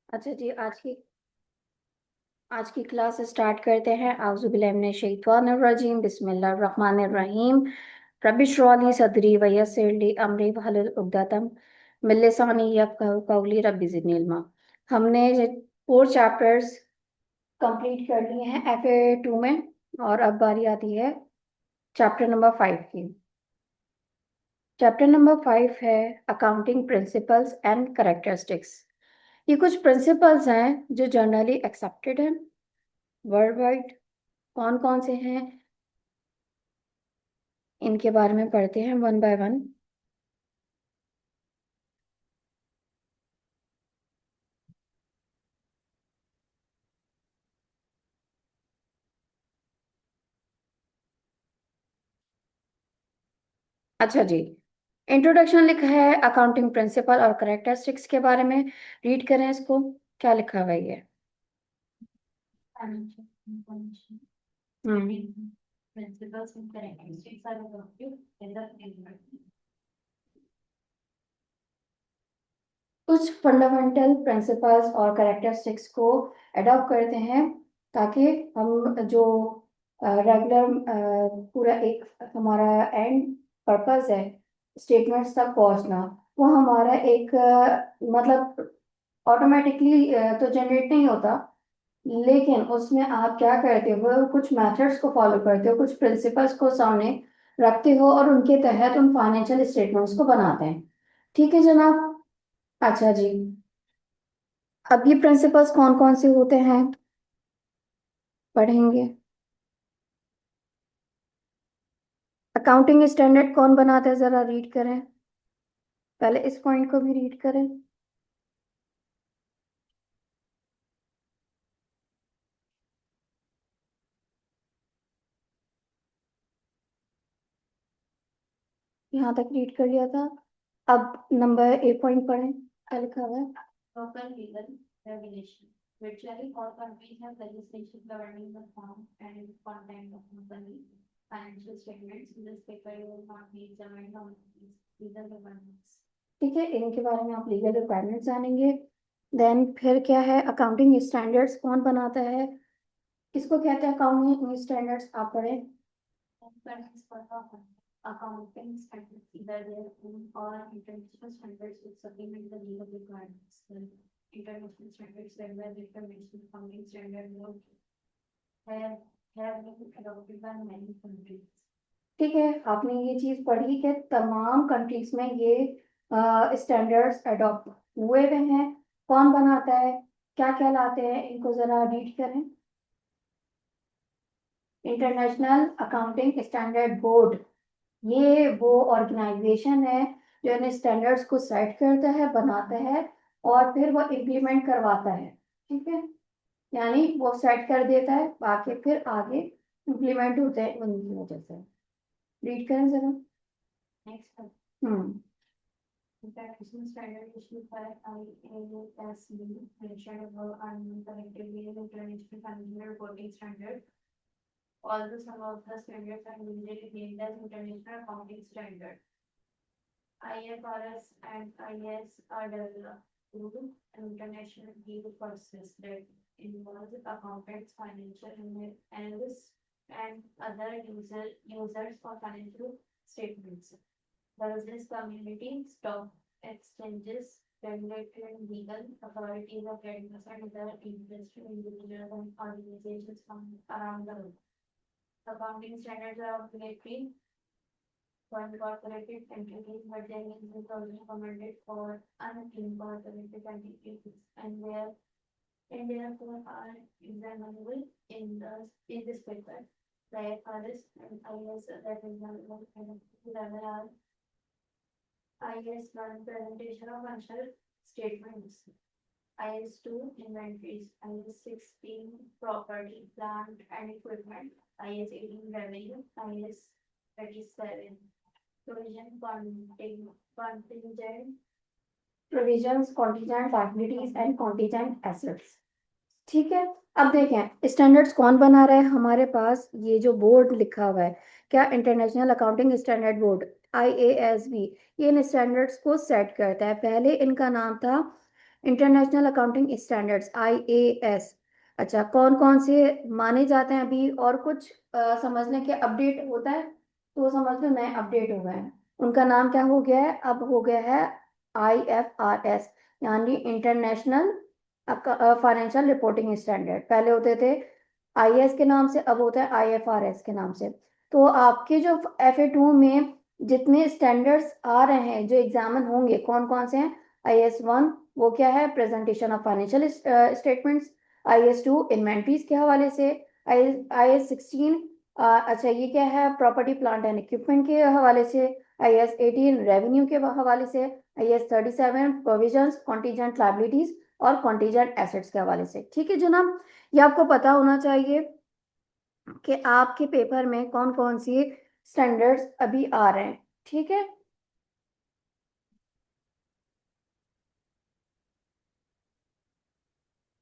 अच्छा जी, आज की क्लास स्टार्ट करते हैं। आउज़ुबिल्लाहि मिनश शैतानिर रजीम, बिस्मिल्लाहिर रहमानिर रहीम। रब्बि इश्रह ली सदरी व यस्सिर ली अमरी वहलुल उक़दतम मिन लिसानी यफ़क़हू क़ौली रब्बि ज़िदनी इल्मा। हमने 4 चैप्टर्स कंप्लीट कर लिए हैं FA2 में, और अब बारी आती है चैप्टर नंबर 5 की। चैप्टर नंबर 5 है अकाउंटिंग प्रिंसिपल्स एंड कैरेक्टरिस्टिक्स। ये कुछ प्रिंसिपल्स हैं जो जनरली एक्सेप्टेड हैं वर्ल्ड वाइड। कौन कौन से हैं, इनके बारे में पढ़ते हैं वन बाय वन। अच्छा जी, इंट्रोडक्शन लिखा है अकाउंटिंग प्रिंसिपल और करेक्टरिस्टिक्स के बारे में। रीड करें इसको, क्या लिखा हुआ है ये। हम्म कुछ फंडामेंटल प्रिंसिपल्स और करेक्टरिस्टिक्स को अडॉप्ट करते हैं, ताकि हम जो रेगुलर पूरा एक हमारा एंड पर्पस है स्टेटमेंट्स तक पहुंचना, वो हमारा एक मतलब ऑटोमेटिकली तो जनरेट नहीं होता, लेकिन उसमें आप क्या करते हो, कुछ मेथड्स को फॉलो करते हो, कुछ प्रिंसिपल्स को सामने रखते हो और उनके तहत उन फाइनेंशियल स्टेटमेंट्स को बनाते हैं। ठीक है जनाब। अच्छा जी, अब ये प्रिंसिपल्स कौन कौन से होते हैं पढ़ेंगे। अकाउंटिंग स्टैंडर्ड कौन बनाता है, जरा रीड करें, पहले इस पॉइंट को भी रीड करें। यहाँ तक रीड कर लिया था। अब नंबर ए पॉइंट पढ़ें, क्या लिखा हुआ है। Local legal regulation. Virtually all countries have legislation governing the form and content of company financial statements. In this paper, you will not be examined on these legal requirements. ठीक है, इनके बारे में आप लीगल रिक्वायरमेंट्स जानेंगे। Then फिर क्या है, अकाउंटिंग स्टैंडर्ड्स कौन बनाता है, किसको कहते हैं अकाउंटिंग स्टैंडर्ड्स, आप पढ़ें। Accounting standards, either their own or international standards, which supplement the legal requirements. The international standards, where the international accounting standard board have have been adopted by many countries. ठीक है, आपने ये चीज पढ़ी कि तमाम कंट्रीज में ये स्टैंडर्ड्स अडॉप्ट हुए हुए हैं। कौन बनाता है, क्या क्या लाते हैं, इनको जरा रीड करें। इंटरनेशनल अकाउंटिंग स्टैंडर्ड बोर्ड, ये वो ऑर्गेनाइजेशन है जो इन स्टैंडर्ड्स को सेट करता है, बनाता है और फिर वो इम्प्लीमेंट करवाता है। ठीक है, यानी वो सेट कर देता है, बाकी फिर आगे इम्प्लीमेंट होते हैं उनकी वजह से। रीड करें जरा। Next. Hmm International standard issued by IASB mentioned above are not collectively an international financial reporting standard. Although some of the standards are usually named as international accounting standard. IFRS and IAS are developed through an international legal process that involves accountants, financial analysts, and other users for financial statements. The business community, stock exchanges, regulatory and legal authorities of readiness and other interested individuals and organizations from around the world. Accounting standards are obligatory for incorporated entities, but they may be also recommended for unincorporated entities, and therefore are examinable in this paper. The IFRS and IAS that is level are IAS 1 presentation of financial statements, IAS 2 inventories, IAS 16 property, plant and equipment, IAS 18 revenue, IAS 37 contingent provisions, contingent liabilities and contingent assets. ठीक है, अब देखें standards कौन बना रहा है हमारे पास। ये जो बोर्ड लिखा हुआ है, क्या, international accounting standard board IASB, ये इन स्टैंडर्ड्स को सेट करता है। पहले इनका नाम था इंटरनेशनल अकाउंटिंग स्टैंडर्ड्स IAS। अच्छा, कौन कौन से माने जाते हैं अभी, और कुछ समझने के अपडेट होता है तो समझ लो नए अपडेट हो गए हैं। उनका नाम क्या हो गया है, अब हो गया है IFRS, यानी इंटरनेशनल फाइनेंशियल रिपोर्टिंग स्टैंडर्ड। पहले होते थे IAS के नाम से, अब होता है IFRS के नाम से। तो आपके जो FA2 में जितने स्टैंडर्ड्स आ रहे हैं जो एग्जामिन होंगे, कौन कौन से हैं? IAS 1 वो क्या है, presentation of financial statements. IAS 2 inventories के हवाले से। IAS 16 अच्छा ये क्या है, प्रॉपर्टी प्लांट एंड इक्विपमेंट के हवाले से। IAS 18 रेवेन्यू के हवाले से। IAS 37 प्रोविजंस, कॉन्टीजेंट लाइबिलिटीज और कॉन्टीजेंट एसेट्स के हवाले से। ठीक है जनाब, ये आपको पता होना चाहिए कि आपके पेपर में कौन कौन सी स्टैंडर्ड्स अभी आ रहे हैं। ठीक है,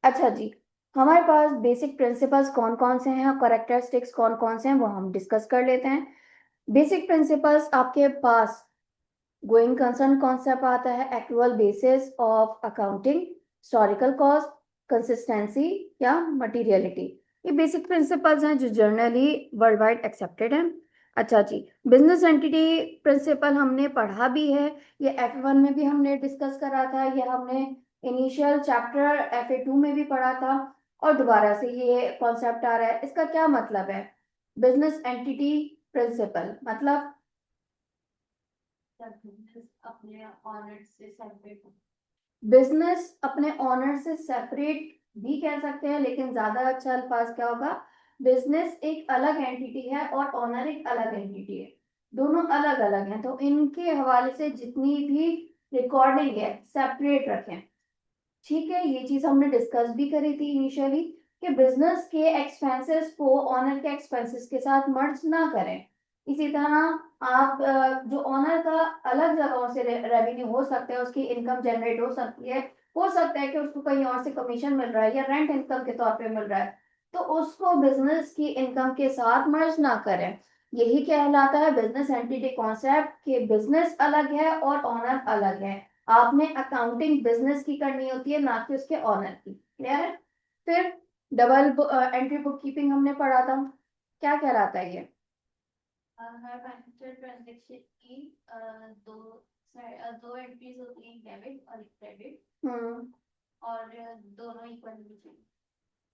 अच्छा जी, हमारे पास बेसिक प्रिंसिपल्स कौन कौन से हैं और करेक्टरिस्टिक्स कौन कौन से हैं वो हम डिस्कस कर लेते हैं। बेसिक प्रिंसिपल्स आपके पास गोइंग कंसर्न कॉन्सेप्ट आता है, actual basis of accounting, historical cost, consistency या मटीरियलिटी। ये बेसिक प्रिंसिपल्स हैं जो जनरली वर्ल्ड वाइड एक्सेप्टेड हैं। अच्छा जी, बिजनेस एंटिटी प्रिंसिपल हमने पढ़ा भी है, ये F1 में भी हमने डिस्कस करा था, ये हमने इनिशियल चैप्टर FA2 में भी पढ़ा था, और दोबारा से ये कॉन्सेप्ट आ रहा है। इसका क्या मतलब है? बिजनेस एंटिटी प्रिंसिपल मतलब अपने ऑनर से सेपरेट। बिजनेस अपने ऑनर से सेपरेट भी कह सकते हैं, लेकिन ज्यादा अच्छा अल्फाज क्या होगा, बिजनेस एक अलग एंटिटी है और ऑनर एक अलग एंटिटी है, दोनों अलग अलग हैं, तो इनके हवाले से जितनी भी रिकॉर्डिंग है सेपरेट रखें। ठीक है, ये चीज हमने डिस्कस भी करी थी इनिशियली कि बिजनेस के एक्सपेंसेस को ऑनर के एक्सपेंसेस के साथ मर्ज ना करें। इसी तरह आप जो ऑनर का अलग जगहों से रेवेन्यू हो सकता है, उसकी इनकम जनरेट हो सकता है कि उसको कहीं और से कमीशन मिल रहा है या रेंट इनकम के तौर पे मिल रहा है, तो उसको बिजनेस की इनकम के साथ मर्ज ना करें। यही कहलाता है बिजनेस एंटिटी कॉन्सेप्ट कि बिजनेस अलग है और ऑनर अलग है। आपने अकाउंटिंग बिजनेस की करनी होती है, ना कि उसके ऑनर की। क्लियर है? फिर डबल एंट्री बुक कीपिंग हमने पढ़ा था, क्या कहलाता है ये? हर फाइनेंशियल ट्रांजेक्शन की दो एंट्रीज होती हैं, डेबिट और क्रेडिट, हम्म, और दोनों इक्वल होनी चाहिए।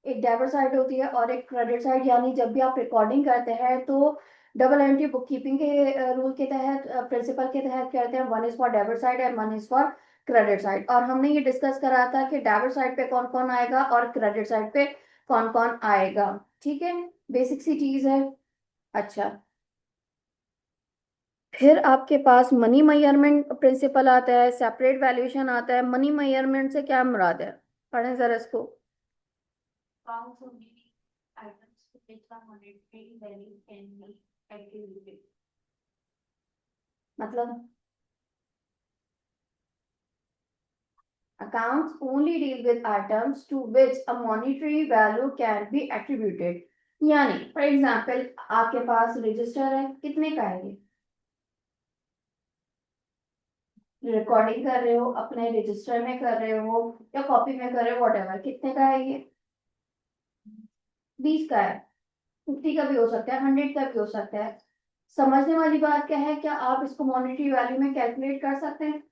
एक डेबिट साइड होती है और एक क्रेडिट साइड, यानी जब भी आप रिकॉर्डिंग करते हैं तो डबल एंट्री बुक कीपिंग के रूल के तहत, प्रिंसिपल के तहत कहते हैं, one is for debit side and one is for credit side. और हमने ये डिस्कस करा था कि डेबिट साइड पे कौन कौन आएगा और क्रेडिट साइड पे कौन कौन आएगा। ठीक है, बेसिक सी चीज है। अच्छा, फिर आपके पास मनी मेजरमेंट प्रिंसिपल आता है, सेपरेट वैल्यूएशन आता है। मनी मेजरमेंट से क्या मुराद है, पढ़ें जरा इसको। Counts only items to which the monetary value can be attributed. मतलब accounts only deal with items to which a monetary value can be attributed। यानी फॉर एग्जाम्पल आपके पास रजिस्टर है, कितने का है ये? रिकॉर्डिंग कर रहे हो अपने रजिस्टर में कर रहे हो या कॉपी में कर रहे हो, वट कितने का है ये? 20 का है। 50 का भी हो सकता है, 100 का भी हो सकता है। समझने वाली बात क्या है, क्या आप इसको मॉनेटरी वैल्यू में कैलकुलेट कर सकते हैं?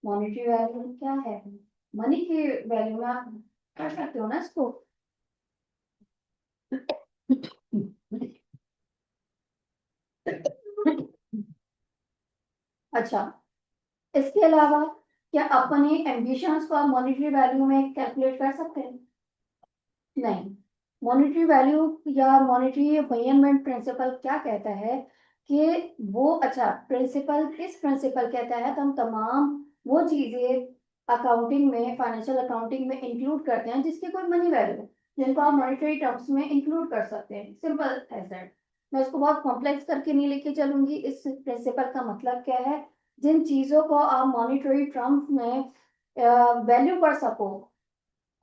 मॉनेटरी वैल्यू क्या है, मनी की वैल्यू में आप कर सकते हो ना इसको। अच्छा, इसके अलावा क्या अपने एम्बिशंस को आप मॉनेटरी वैल्यू में कैलकुलेट कर सकते हैं? नहीं। मॉनेटरी वैल्यू या मॉनेटरी मेजरमेंट प्रिंसिपल क्या कहता है कि वो, अच्छा प्रिंसिपल, किस प्रिंसिपल कहता है तो हम तमाम वो चीजें अकाउंटिंग में, फाइनेंशियल अकाउंटिंग में इंक्लूड करते हैं जिसकी कोई मनी वैल्यू है, जिनको आप मॉनेटरी टर्म्स में इंक्लूड कर सकते हैं। Simple as that. मैं इसको बहुत कॉम्प्लेक्स करके नहीं लेके चलूंगी। इस प्रिंसिपल का मतलब क्या है, जिन चीजों को आप मॉनेटरी टर्म्स में वैल्यू कर सको,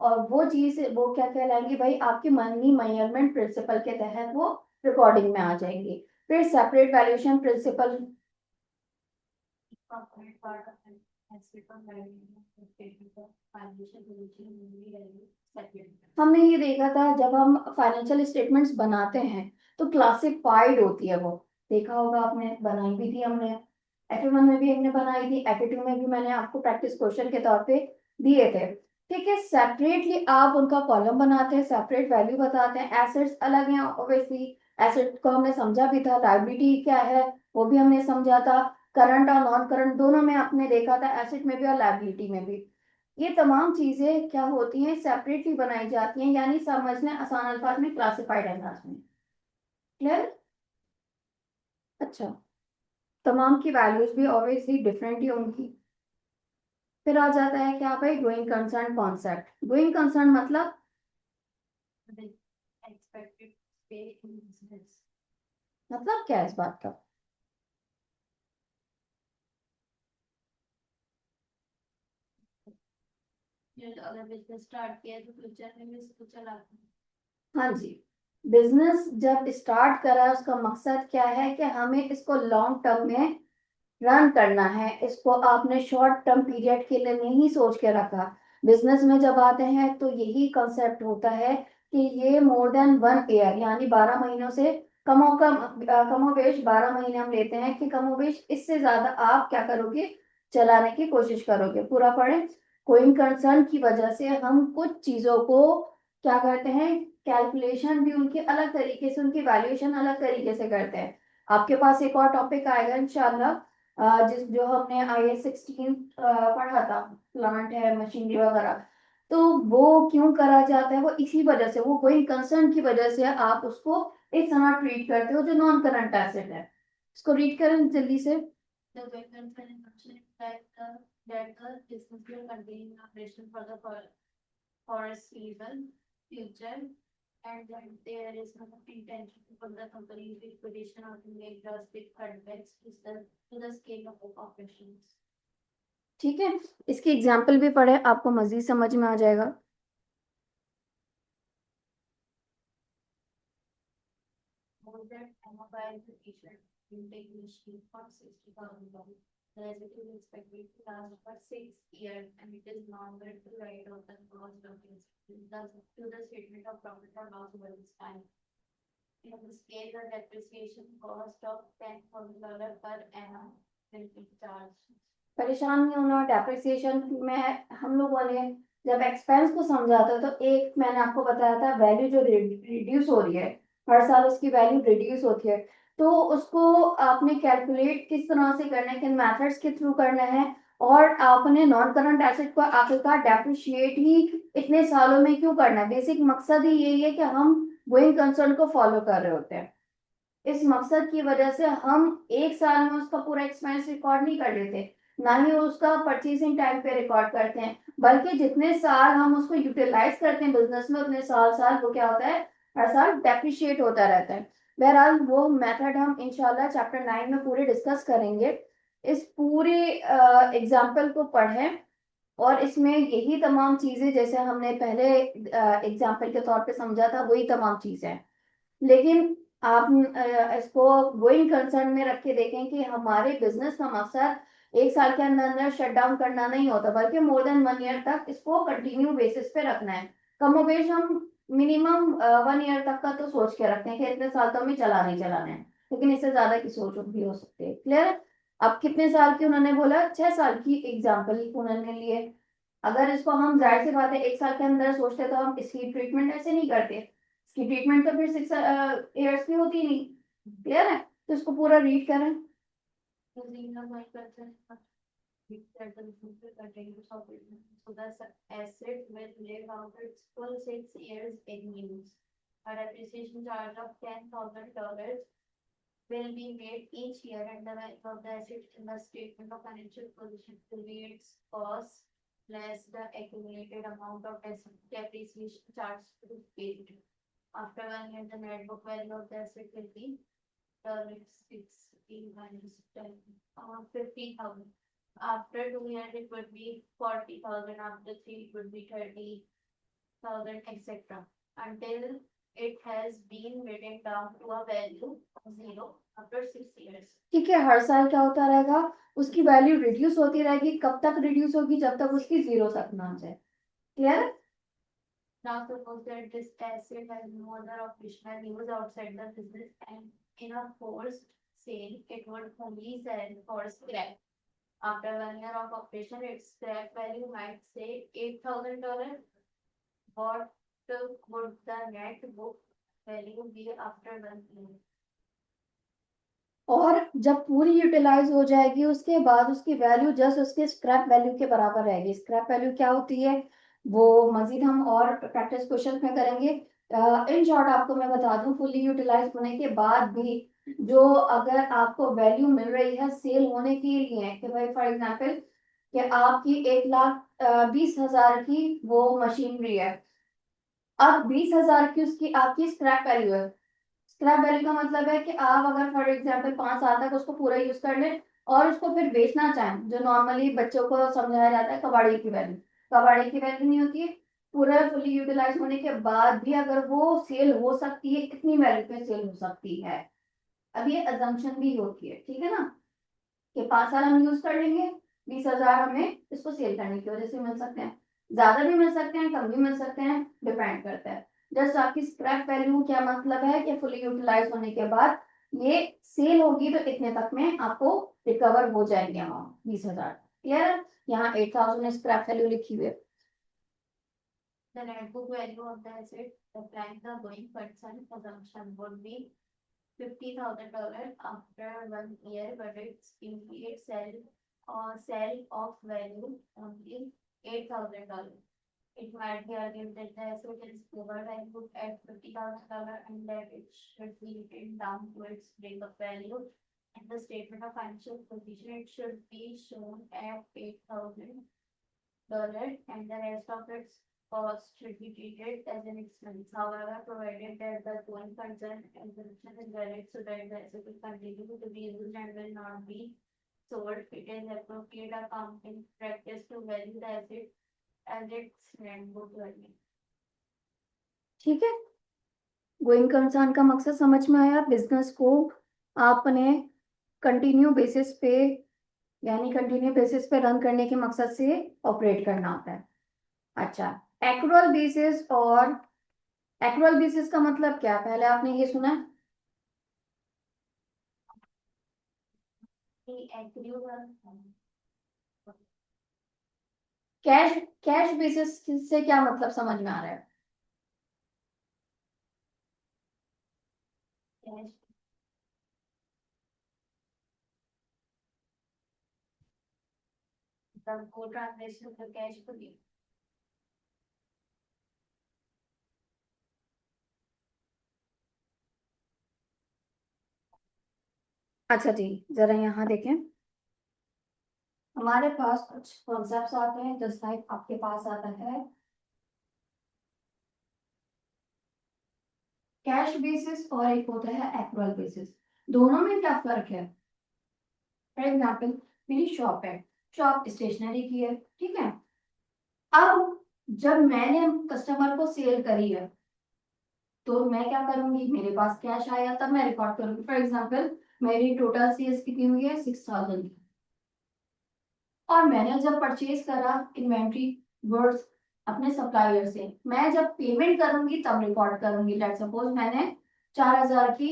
और वो चीज वो क्या कहलाएंगी भाई, आपकी मनी मेजरमेंट प्रिंसिपल के तहत वो रिकॉर्डिंग में आ जाएंगी। फिर separate valuation principle component part of an asset or liability of statement of financial position will be valued separately. हमने ये देखा था जब हम फाइनेंशियल स्टेटमेंट्स बनाते हैं तो क्लासिफाइड होती है वो, देखा होगा आपने, बनाई भी थी हमने, FA1 में भी हमने बनाई थी, FA2 में भी मैंने आपको प्रैक्टिस क्वेश्चन के तौर पे दिए थे। ठीक है, सेपरेटली आप उनका कॉलम बनाते हैं, सेपरेट वैल्यू बताते हैं, एसेट्स अलग हैं ऑब्वियसली, एसेट को हमने समझा भी था, लायबिलिटी क्या है वो भी हमने समझा था, करंट और नॉन करंट दोनों में आपने देखा था, एसेट में भी और लायबिलिटी में भी। ये तमाम चीजें क्या होती हैं, सेपरेटली बनाई जाती हैं, यानी समझने आसान अल्फाज में क्लासिफाइड अंदाज में। क्लियर? अच्छा, तमाम की वैल्यूज भी ऑब्वियसली डिफरेंट ही होंगी। फिर आ जाता है क्या भाई, going concern concept. Going concern मतलब The expected pay in business. मतलब क्या है इस बात का? अगर बिजनेस स्टार्ट किया तो फ्यूचर में भी इसको चलाते हैं। हाँ जी, बिजनेस जब स्टार्ट करा उसका मकसद क्या है कि हमें इसको लॉन्ग टर्म में रन करना है, इसको आपने शॉर्ट टर्म पीरियड के लिए नहीं सोच के रखा। बिजनेस में जब आते हैं तो यही कॉन्सेप्ट होता है कि ये मोर देन 1 ईयर यानी 12 महीनों से कमोबेश 12 महीने हम लेते हैं कि कमोबेश इससे ज्यादा आप क्या करोगे, चलाने की कोशिश करोगे। पूरा पढ़े। गोइंग कंसर्न की वजह से हम कुछ चीजों को क्या करते हैं, कैलकुलेशन भी उनके अलग तरीके से, उनकी वैल्यूएशन अलग तरीके से करते हैं। आपके पास एक और टॉपिक आएगा इंशाल्लाह, जिस जो हमने IS16 पढ़ा था, प्लांट है, मशीनरी वगैरह, तो वो क्यों करा जाता है, वो इसी वजह से, वो गोइंग कंसर्न की वजह से आप उसको इस तरह ट्रीट करते हो जो नॉन करंट एसेट है। इसको रीड करें जल्दी से। The going concern assumption that the business will continue in operation for the foreseeable future, and that there is no intention to put the company's liquidation or to make drastic cutbacks to the scale of operations. ठीक है, इसकी example भी पढ़े, आपको मजीद समझ में आ जाएगा। Ordered a mobile t-shirt intake machine for $60,000. The recipe is expected to last for 6 years, and it is not going to write off the cost of it to the statement of profit or loss over this time. In this case, the depreciation cost of $10,000 per annum will be charged. परेशान नहीं होना, depreciation में हम लोगों ने जब expense को समझा था तो एक मैंने आपको बताया था, वैल्यू जो रिड्यूस हो रही है, हर साल उसकी वैल्यू रिड्यूस होती है, तो उसको आपने कैलकुलेट किस तरह से करना है, किन मेथड्स के थ्रू करना है, और आपने नॉन करंट एसेट को आखिरकार डेप्रिशिएट ही इतने सालों में क्यों करना है। बेसिक मकसद ही यही है कि हम गोइंग कंसर्न को फॉलो कर रहे होते हैं। इस मकसद की वजह से हम एक साल में उसका पूरा एक्सपेंस रिकॉर्ड नहीं कर लेते, ना ही उसका परचेसिंग टाइम पे रिकॉर्ड करते हैं, बल्कि जितने साल हम उसको यूटिलाइज करते हैं बिजनेस में उतने साल साल वो क्या होता है, हर साल डेप्रिशिएट होता रहता है। बहरहाल वो मेथड हम इंशाल्लाह चैप्टर 9 में पूरे डिस्कस करेंगे। इस पूरे एग्जाम्पल को पढ़ें और इसमें यही तमाम चीजें जैसे हमने पहले एग्जाम्पल के तौर पे समझा था वही तमाम चीजें हैं, लेकिन आप इसको गोइंग कंसर्न में रख के देखें कि हमारे बिजनेस का मकसद एक साल के अंदर अंदर शट डाउन करना नहीं होता, बल्कि मोर देन 1 ईयर तक इसको कंटिन्यू बेसिस पे रखना है। कमोबेश हम मिनिमम 1 ईयर तक का तो सोच के रखते हैं कि इतने साल तो हमें चलाना ही चलाना है, लेकिन इससे ज्यादा की सोच भी हो सकती है। क्लियर? अब कितने साल की उन्होंने बोला, 6 साल की एग्जाम्पल उन्होंने लिए। अगर इसको हम जाहिर सी बात है एक साल के अंदर सोचते तो हम इसकी ट्रीटमेंट ऐसे नहीं करते, इसकी ट्रीटमेंट तो फिर 6 इयर्स की होती ही नहीं। क्लियर है? तो इसको पूरा रीड करें। Using the my person that the business will continue to operate, so the asset will live out its full 6 years in use. A depreciation charge of $10,000 will be made each year, and the value of the asset in the statement of financial position will be its cost less the accumulated amount of depreciation charged to be paid. After 1 year, the net book value of the asset will be 16 minus 10, 15,000. After 2 years, it would be 40,000. After 3, it would be 30,000, etc. Until it has been written down to a value of 0 after 6 years. ठीक है, हर साल क्या होता रहेगा, उसकी value reduce होती रहेगी। कब तक रिड्यूस होगी? जब तक उसकी जीरो तक ना आ जाए। Clear? Now suppose that this asset has no other operational use outside the business, and in a forced sale, it would only sell for scrap. After 1 year of operation, its scrap value might say $8,000. What would the net book value be after 1 year? और जब पूरी utilise हो जाएगी उसके बाद उसकी value just उसके scrap value के बराबर रहेगी। स्क्रैप वैल्यू क्या होती है वो मजीद हम और प्रैक्टिस क्वेश्चन में करेंगे। इन शॉर्ट आपको मैं बता दूं, फुली यूटिलाइज होने के बाद भी जो अगर आपको वैल्यू मिल रही है सेल होने के लिए, कि भाई फॉर एग्जांपल कि आपकी 1,20,000 की वो मशीनरी है, अब 20,000 की उसकी आपकी स्क्रैप वैल्यू है। स्क्रैप वैल्यू का मतलब है कि आप अगर फॉर एग्जांपल 5 साल तक उसको पूरा यूज कर लें और उसको फिर बेचना चाहें, जो नॉर्मली बच्चों को समझाया जाता है कबाड़ी की वैल्यू। कबाड़ी की वैल्यू नहीं होती है, पूरा फुली यूटिलाइज होने के बाद भी अगर वो सेल हो सकती है, कितनी वैल्यू पे सेल हो सकती है। अब ये अजम्पशन भी होती है, ठीक है ना, कि 5 साल हम यूज कर लेंगे, 20,000 हमें इसको सेल करने की वजह से मिल सकते हैं। ज्यादा भी मिल सकते हैं, कम भी मिल सकते हैं, डिपेंड करता है। जस्ट आपकी स्क्रैप वैल्यू क्या मतलब है कि फुली यूटिलाइज होने के बाद ये सेल होगी तो इतने तक में आपको रिकवर हो जाएंगे अमाउंट 20,000। क्लियर? यहाँ 8,000 स्क्रैप वैल्यू लिखी हुई है। The net book value of the asset applying the going concern assumption would be $50,000 after 1 year, but its immediate sell of value only $8,000. It might be argued that the asset is overvalued at $50,000 and that it should be written down to its breakup value. In the statement of financial position, it should be shown at $8,000 and the rest of its cost should be treated as an expense. However, provided that the going concern exemption is valid so that the asset will continue to be used and will not be sold, it is appropriate accounting practice to value the asset as its net book value. ठीक है, going concern का मकसद समझ में आया। Business को आपने continue basis पे यानी कंटिन्यू बेसिस पे रन करने के मकसद से ऑपरेट करना होता है। अच्छा, एक्रूअल बेसिस और एक्रूअल बेसिस का मतलब क्या? पहले आपने ये सुना है? The accrual cash cash basis से क्या मतलब समझ में आ रहा है? cash, the code translation of the cash value. अच्छा जी, जरा यहाँ देखें, हमारे पास कुछ कॉन्सेप्ट्स आते हैं जस्ट लाइक आपके पास आता है कैश बेसिस और एक होता है एक्रूअल बेसिस। दोनों में क्या फर्क है? फॉर एग्जाम्पल मेरी शॉप है, शॉप स्टेशनरी की है, ठीक है। अब जब मैंने कस्टमर को सेल करी है तो मैं क्या करूंगी, मेरे पास कैश आया तब मैं रिकॉर्ड करूंगी। फॉर एग्जाम्पल मेरी टोटल सेल्स कितनी हुई है? 6,000 की। और मैंने जब परचेज करा इन्वेंट्री गुड्स अपने सप्लायर से, मैं जब पेमेंट करूंगी तब रिकॉर्ड करूंगी। लेट्स सपोज मैंने 4,000 की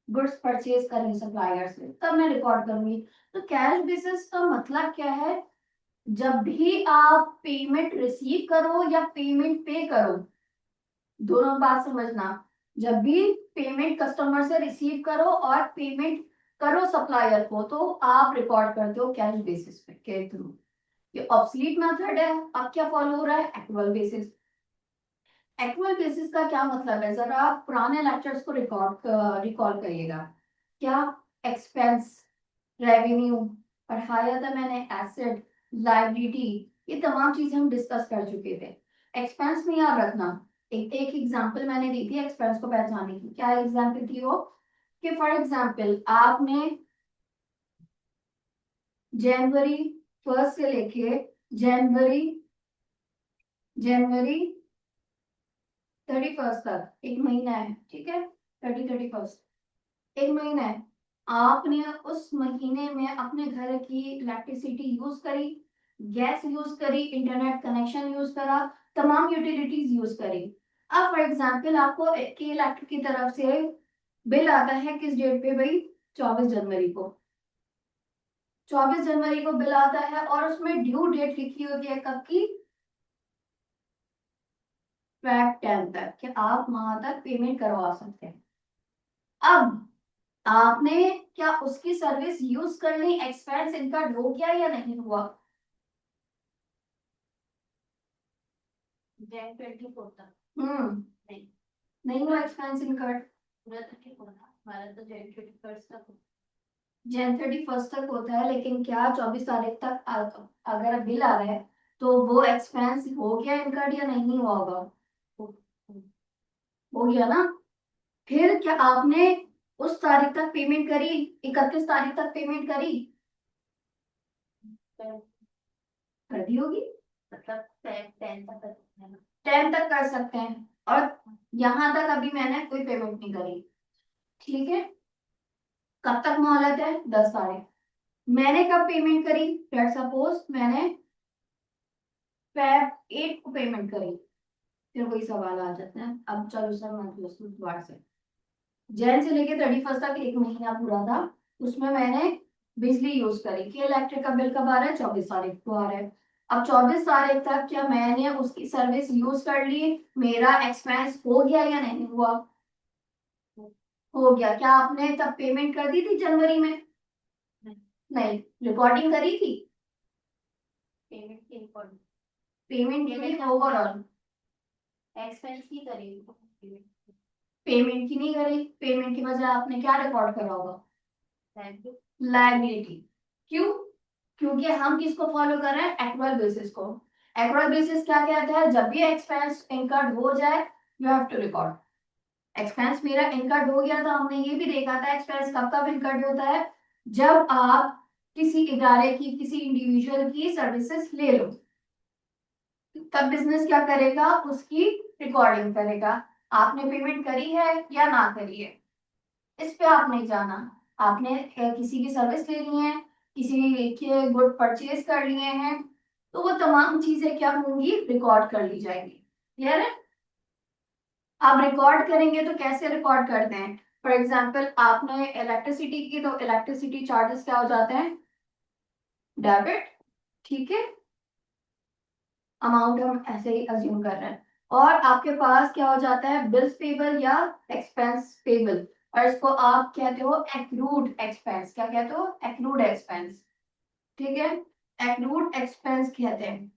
गुड्स परचेज करी सप्लायर से, तब मैं रिकॉर्ड करूंगी। तो कैश बेसिस का मतलब क्या है? जब भी आप पेमेंट रिसीव करो या पेमेंट पे करो, दोनों बात समझना, जब भी पेमेंट कस्टमर से रिसीव करो और पेमेंट करो सप्लायर को, तो आप रिकॉर्ड करते हो कैश बेसिस पे के थ्रू। ये ऑब्सलीट मेथड है, अब क्या फॉलो हो रहा है? Accrual basis. एक्रूअल बेसिस का क्या मतलब है? जरा आप पुराने लेक्चर्स को रिकॉल करिएगा। क्या? एक्सपेंस, रेवेन्यू, पढ़ाया था मैंने एसेट, लायबिलिटी, ये तमाम चीजें हम डिस्कस कर चुके थे। एक्सपेंस में याद रखना, एक एग्जांपल मैंने दी थी एक्सपेंस को पहचानने की। क्या एग्जांपल थी वो? कि फॉर एग्जांपल आपने जनवरी 1 से लेके जनवरी जनवरी 31 तक एक महीना है, ठीक है, 31 एक महीना है। आपने उस महीने में अपने घर की इलेक्ट्रिसिटी यूज करी, गैस यूज करी, इंटरनेट कनेक्शन यूज करा, तमाम यूटिलिटीज यूज करी। अब फॉर एग्जांपल आपको के इलेक्ट्रिक की तरफ से बिल आता है किस डेट पे भाई? 24 जनवरी को। 24 जनवरी को बिल आता है और उसमें ड्यू डेट लिखी होती है कब की? Feb 10 तक, कि आप वहां तक पेमेंट करवा सकते हैं। अब आपने क्या उसकी सर्विस यूज कर ली, एक्सपेंस इनकर्ड हो गया या नहीं हुआ? Jan 24 तक नहीं, नहीं हुआ एक्सपेंस इनकर्ड। पूरा तक ही होना, हमारा तो Jan 21 तक होता जैन 31 तक होता है, लेकिन क्या 24 तारीख तक अगर बिल आ रहा है तो वो एक्सपेंस हो गया इनकर्ड या नहीं हुआ होगा? है। हो गया ना? फिर क्या आपने उस तारीख तक पेमेंट करी, 31 तारीख तक पेमेंट करी? तो कर दी होगी। मतलब 10 तक है ना। 10 तक कर सकते हैं, और यहां तक अभी मैंने कोई पेमेंट नहीं करी। ठीक है, कब तक मोहलत है? 10 तारीख। मैंने कब पेमेंट करी? लेट्स सपोज मैंने Feb 8 को पेमेंट करी। फिर वही सवाल आ जाता है, अब चलो सर मैं दोबारा से, जैन से लेके 31 तक एक महीना पूरा था, उसमें मैंने बिजली यूज करी कि इलेक्ट्रिक का बिल कब आ रहा है? 24 तारीख को आ रहा है। अब 24 तारीख तक क्या मैंने उसकी सर्विस यूज कर ली, मेरा एक्सपेंस हो गया या नहीं हुआ? हो गया। क्या आपने तब पेमेंट कर दी थी जनवरी में? नहीं, नहीं। रिकॉर्डिंग करी थी? पेमेंट की इम्पोर्टेंट, पेमेंट की ओवरऑल? एक्सपेंस की करेंगे। पेमेंट की नहीं करी, पेमेंट की बजाय आपने क्या रिकॉर्ड करा होगा? Thank you. लायबिलिटी। क्यों? क्योंकि हम किसको फॉलो कर रहे हैं? एक्रुअल बेसिस को। एक्रुअल बेसिस क्या कहता है? जब भी एक्सपेंस इनकर्ड हो जाए you have to record. Expense मेरा इनकर्ड हो गया, तो हमने ये भी देखा था एक्सपेंस कब कब इनकर्ड होता है, जब आप किसी इदारे की, किसी इंडिविजुअल की सर्विसेज ले लो, तब बिजनेस क्या करेगा? उसकी रिकॉर्डिंग करेगा। आपने पेमेंट करी है या ना करी है, इस पे आप नहीं जाना। आपने किसी की सर्विस ले ली है, किसी के गुड परचेज कर लिए हैं, तो वो तमाम चीजें क्या होंगी? रिकॉर्ड कर ली जाएंगी। क्लियर है? आप रिकॉर्ड करेंगे तो कैसे रिकॉर्ड करते हैं? फॉर एग्जाम्पल आपने इलेक्ट्रिसिटी की, तो इलेक्ट्रिसिटी चार्जेस क्या हो जाते हैं? डेबिट। ठीक है, अमाउंट हम ऐसे ही अज्यूम कर रहे हैं। और आपके पास क्या हो जाता है? बिल्स पेबल या एक्सपेंस पेबल, और इसको आप कहते हो एक्रूड एक्सपेंस। क्या कहते हो? Accrued expense. ठीक है, एक्रूड एक्सपेंस कहते हैं,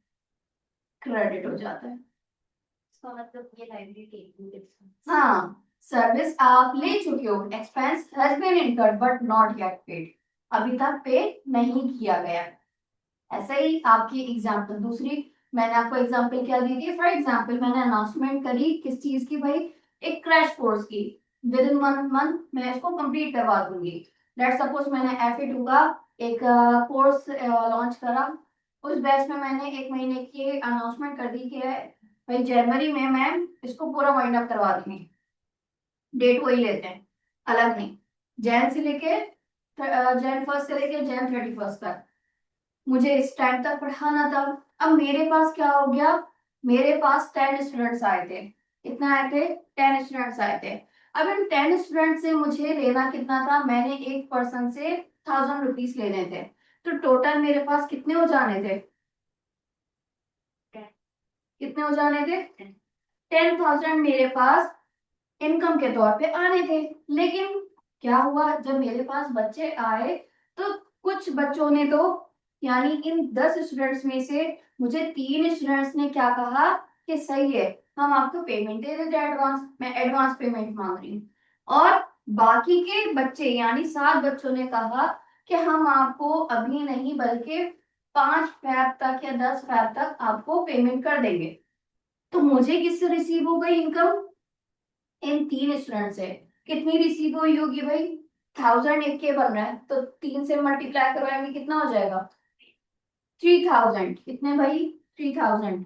क्रेडिट हो जाता है। इसका मतलब ये लाइब्रेरी। हाँ, सर्विस आप ले चुके हो, expense has been incurred but not yet paid, अभी तक पे नहीं किया गया। ऐसा ही आपकी एग्जाम्पल दूसरी, मैंने आपको एग्जाम्पल क्या दी थी? फॉर एग्जाम्पल मैंने अनाउंसमेंट करी किस चीज की भाई? एक क्रैश कोर्स की, विद इन 1 मंथ मैं इसको कंप्लीट करवा दूंगी। लेट सपोज मैंने FA2 का एक कोर्स लॉन्च करा, उस बैच में मैंने एक महीने की अनाउंसमेंट कर दी कि भाई जनवरी में मैं इसको पूरा वाइंड अप करवा दूंगी। डेट वही लेते हैं, अलग नहीं। जैन से लेके Jan 1 से लेके Jan 31 तक मुझे इस टाइम तक पढ़ाना था। अब मेरे पास क्या हो गया? मेरे पास 10 स्टूडेंट्स आए थे। कितना आए थे? 10 स्टूडेंट्स आए थे। अब इन 10 स्टूडेंट से मुझे लेना कितना था? मैंने एक पर्सन से 1000 रुपीज लेने थे, तो टोटल मेरे पास कितने हो जाने थे? कितने हो जाने थे? 10,000 मेरे पास इनकम के तौर पे आने थे। लेकिन क्या हुआ, जब मेरे पास बच्चे आए तो कुछ बच्चों ने तो, यानी इन 10 स्टूडेंट्स में से मुझे 3 स्टूडेंट्स ने क्या कहा कि सही है, हम आपको पेमेंट दे देते हैं एडवांस, मैं एडवांस पेमेंट मांग रही हूँ। और बाकी के बच्चे यानी 7 बच्चों ने कहा कि हम आपको अभी नहीं बल्कि 5 फैब तक या 10 फैब तक आपको पेमेंट कर देंगे। तो मुझे किससे रिसीव हो गई इनकम? इन 3 स्टूडेंट से। कितनी रिसीव हुई होगी भाई? 1000 एक के बन रहा है, तो 3 से मल्टीप्लाई करवाएंगे कितना हो जाएगा? 3000। कितने भाई? 3000।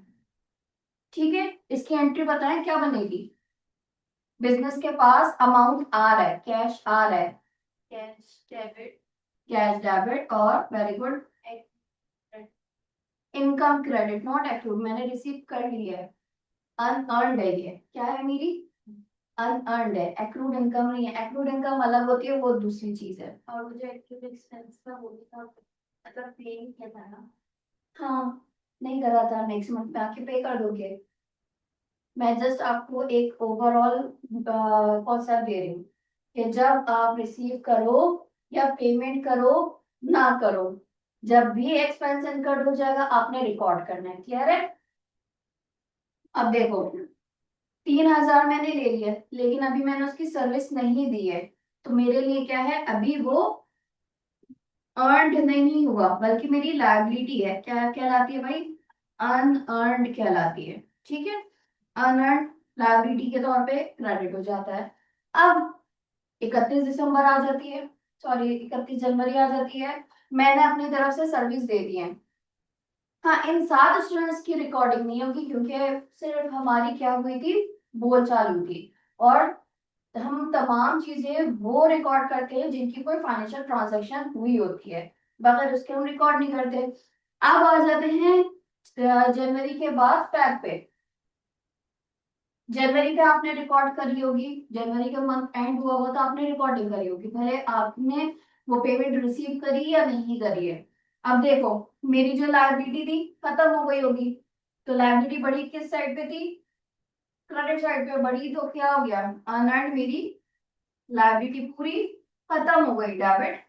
ठीक है, इसकी एंट्री बताएं क्या बनेगी? बिजनेस के पास अमाउंट आ रहा है, कैश आ रहा है, कैश डेबिट और very good income credit not accrued, मैंने रिसीव कर लिया है, अनअर्नड है, ये क्या है मेरी अनअर्नड है, एक्रूड इनकम नहीं है, एक्रूड इनकम अलग होती है, वो दूसरी चीज है। और मुझे एक्चुअली एक्सपेंस का वो भी था, मतलब पे नहीं किया था ना। हाँ नहीं करा था, नेक्स्ट मंथ में आके पे कर दोगे। मैं जस्ट आपको एक ओवरऑल कॉन्सेप्ट दे रही हूँ कि जब आप रिसीव करो या पेमेंट करो ना करो, जब भी एक्सपेंस इनकर्ड हो जाएगा आपने रिकॉर्ड करना है, क्लियर है। अब देखो 3,000 मैंने ले लिया, लेकिन अभी मैंने उसकी सर्विस नहीं दी है, तो मेरे लिए क्या है, अभी वो अर्नड नहीं हुआ, बल्कि मेरी लायबिलिटी है, क्या कहलाती है भाई, अनअर्नड कहलाती है, ठीक है। अनअर्नड लायबिलिटी के तौर पे क्रेडिट हो जाता है। अब 31 दिसंबर आ जाती है, सॉरी 31 जनवरी आ जाती है, मैंने अपनी तरफ से सर्विस दे दी है। हाँ इन 7 स्टूडेंट्स की रिकॉर्डिंग नहीं होगी, क्योंकि सिर्फ हमारी क्या हुई थी, बोलचाल हुई थी, और हम तमाम चीजें वो रिकॉर्ड करते हैं जिनकी कोई फाइनेंशियल ट्रांजैक्शन हुई होती है, बगैर उसके हम रिकॉर्ड नहीं करते। अब आ जाते हैं जनवरी के बाद फेब पे। जनवरी पे आपने रिकॉर्ड करी होगी, जनवरी का मंथ एंड हुआ होगा तो आपने रिकॉर्डिंग करी होगी, भले आपने वो पेमेंट रिसीव करी या नहीं करी है। अब देखो मेरी जो लायबिलिटी थी खत्म हो गई होगी, तो लायबिलिटी बढ़ी किस साइड पे थी, क्रेडिट साइड पे बढ़ी, तो क्या हो गया, अनअर्न्ड मेरी लायबिलिटी पूरी खत्म हो गई, डेबिट।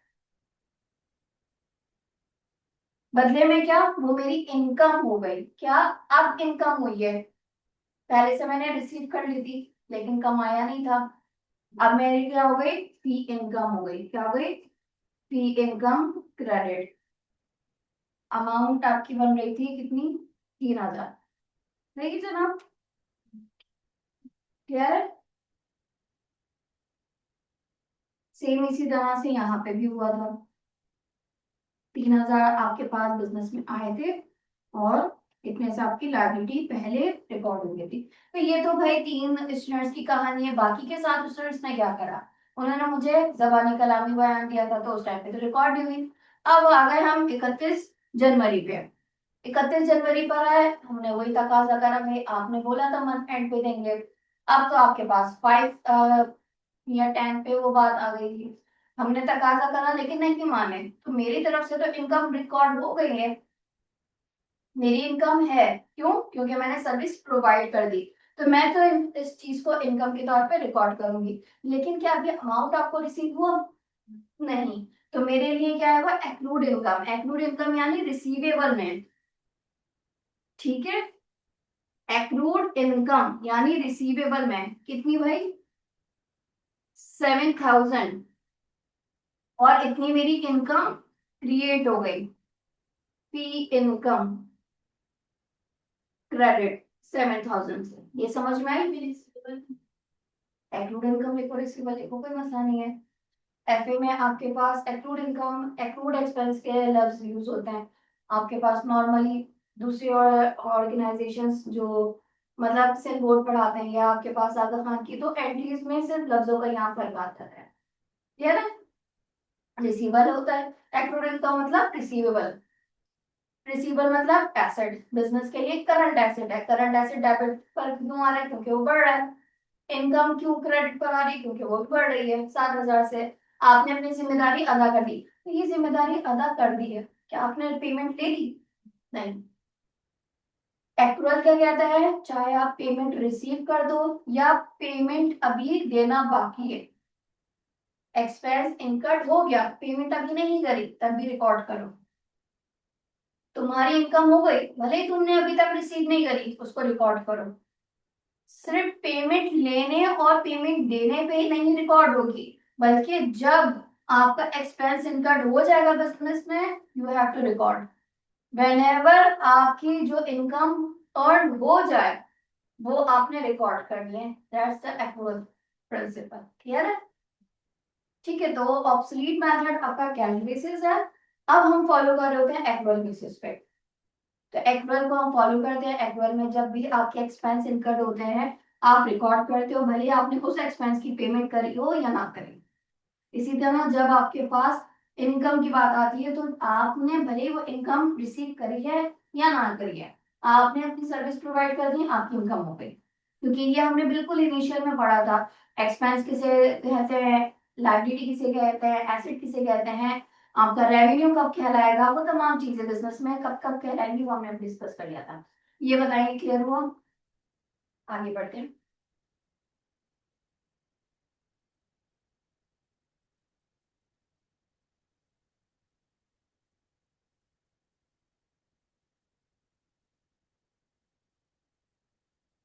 बदले में क्या, वो मेरी इनकम हो गई, क्या अब इनकम हुई है, पहले से मैंने रिसीव कर ली थी लेकिन कमाया नहीं था, अब मेरी क्या हो गई, फी इनकम हो गई, क्या हो गई, फी इनकम क्रेडिट। अमाउंट आपकी बन रही थी कितनी, 3,000, सही जनाब, क्लियर है। सेम इसी तरह से यहाँ पे भी हुआ था, 3,000 आपके पास बिजनेस में आए थे और इतने से आपकी लायबिलिटी पहले रिकॉर्ड हो गई थी। तो ये तो भाई 3 स्टूडेंट्स की कहानी है, बाकी के 7 स्टूडेंट्स ने क्या करा, उन्होंने मुझे जबानी कलामी बयान दिया था, तो उस टाइम पे तो रिकॉर्ड नहीं हुई। अब आ गए हम 31 जनवरी पे, 31 जनवरी पर आए, हमने वही तकाजा करा, भाई आपने बोला था मंथ एंड पे देंगे, अब तो आपके पास 5 या 10 पे वो बात आ गई थी, हमने तकाजा करा लेकिन नहीं माने, तो मेरी तरफ से तो इनकम रिकॉर्ड हो गई है, मेरी इनकम है, क्यों, क्योंकि मैंने सर्विस प्रोवाइड कर दी, तो मैं तो इस चीज को इनकम के तौर पे रिकॉर्ड करूंगी। लेकिन क्या अभी अमाउंट आपको रिसीव हुआ, नहीं, तो मेरे लिए क्या है वो एक्रूड इनकम, एक्रूड इनकम यानी रिसीवेबल में, ठीक है, एक्रूड इनकम यानी रिसीवेबल में कितनी भाई, 7,000, और इतनी मेरी इनकम क्रिएट हो गई, फी इनकम क्रेडिट 7,000 से, ये समझ में आई मेरी। एक्रूड इनकम लिखो, रिसीवेबल लिखो, कोई मसला नहीं है। एफए में आपके पास एक्रूड इनकम एक्रूड एक्सपेंस के लफ्ज यूज होते हैं, आपके पास नॉर्मली दूसरी ऑर्गेनाइजेशंस जो मतलब सिर्फ बोर्ड पढ़ाते हैं, या आपके पास आगा खान की, तो एंट्रीज में सिर्फ लफ्जों का यहाँ फर्क आता है, क्लियर है। रिसीवेबल होता है, एक्रूड इनकम मतलब रिसीवेबल, रिसीवेबल मतलब एसेट, बिजनेस के लिए करंट एसेट है, करंट एसेट डेबिट पर क्यों आ रहा है, क्योंकि वो बढ़ रहा है। इनकम क्यों क्रेडिट पर आ रही, क्योंकि वो भी बढ़ रही है, 7,000 से आपने अपनी जिम्मेदारी अदा कर दी, तो ये जिम्मेदारी अदा कर दी है, क्या आपने पेमेंट ले ली, नहीं। एक्रूअल क्या कहता है, चाहे आप पेमेंट रिसीव कर दो या पेमेंट अभी देना बाकी है, एक्सपेंस इनकर्ड हो गया, पेमेंट अभी नहीं करी, तब भी रिकॉर्ड करो, तुम्हारी इनकम हो गई, भले ही तुमने अभी तक रिसीव नहीं करी, उसको रिकॉर्ड करो। सिर्फ पेमेंट लेने और पेमेंट देने पे ही नहीं रिकॉर्ड होगी, बल्कि जब आपका एक्सपेंस इनकर्ड हो जाएगा बिजनेस में, you have to record, whenever आपकी जो इनकम अर्न हो जाए वो आपने रिकॉर्ड कर लें, that's the accrual principle, clear है। ठीक है, तो ऑब्सोलीट मेथड आपका कैश बेसिस है, अब हम फॉलो कर रहे होते हैं एक्रूअल बेसिस पे। तो एक्रूअल को हम फॉलो करते हैं, एक्रूअल में जब भी आपके एक्सपेंस इनकर्ड होते हैं आप रिकॉर्ड करते हो, भले आपने उस एक्सपेंस की पेमेंट करी हो या ना करी, इसी तरह जब आपके पास इनकम की बात आती है, तो आपने भले ही वो इनकम रिसीव करी है या ना करी है, आपने अपनी सर्विस प्रोवाइड कर दी, आपकी इनकम हो गई। क्योंकि ये हमने बिल्कुल इनिशियल में पढ़ा था, एक्सपेंस किसे कहते हैं, लाइबिलिटी किसे कहते हैं, एसेट किसे कहते हैं, आपका रेवेन्यू कब कहलाएगा, वो तमाम चीजें बिजनेस में कब कब कहलाएंगी, वो हमने डिस्कस कर लिया था। ये बताएंगे, क्लियर हुआ? आगे बढ़ते हैं।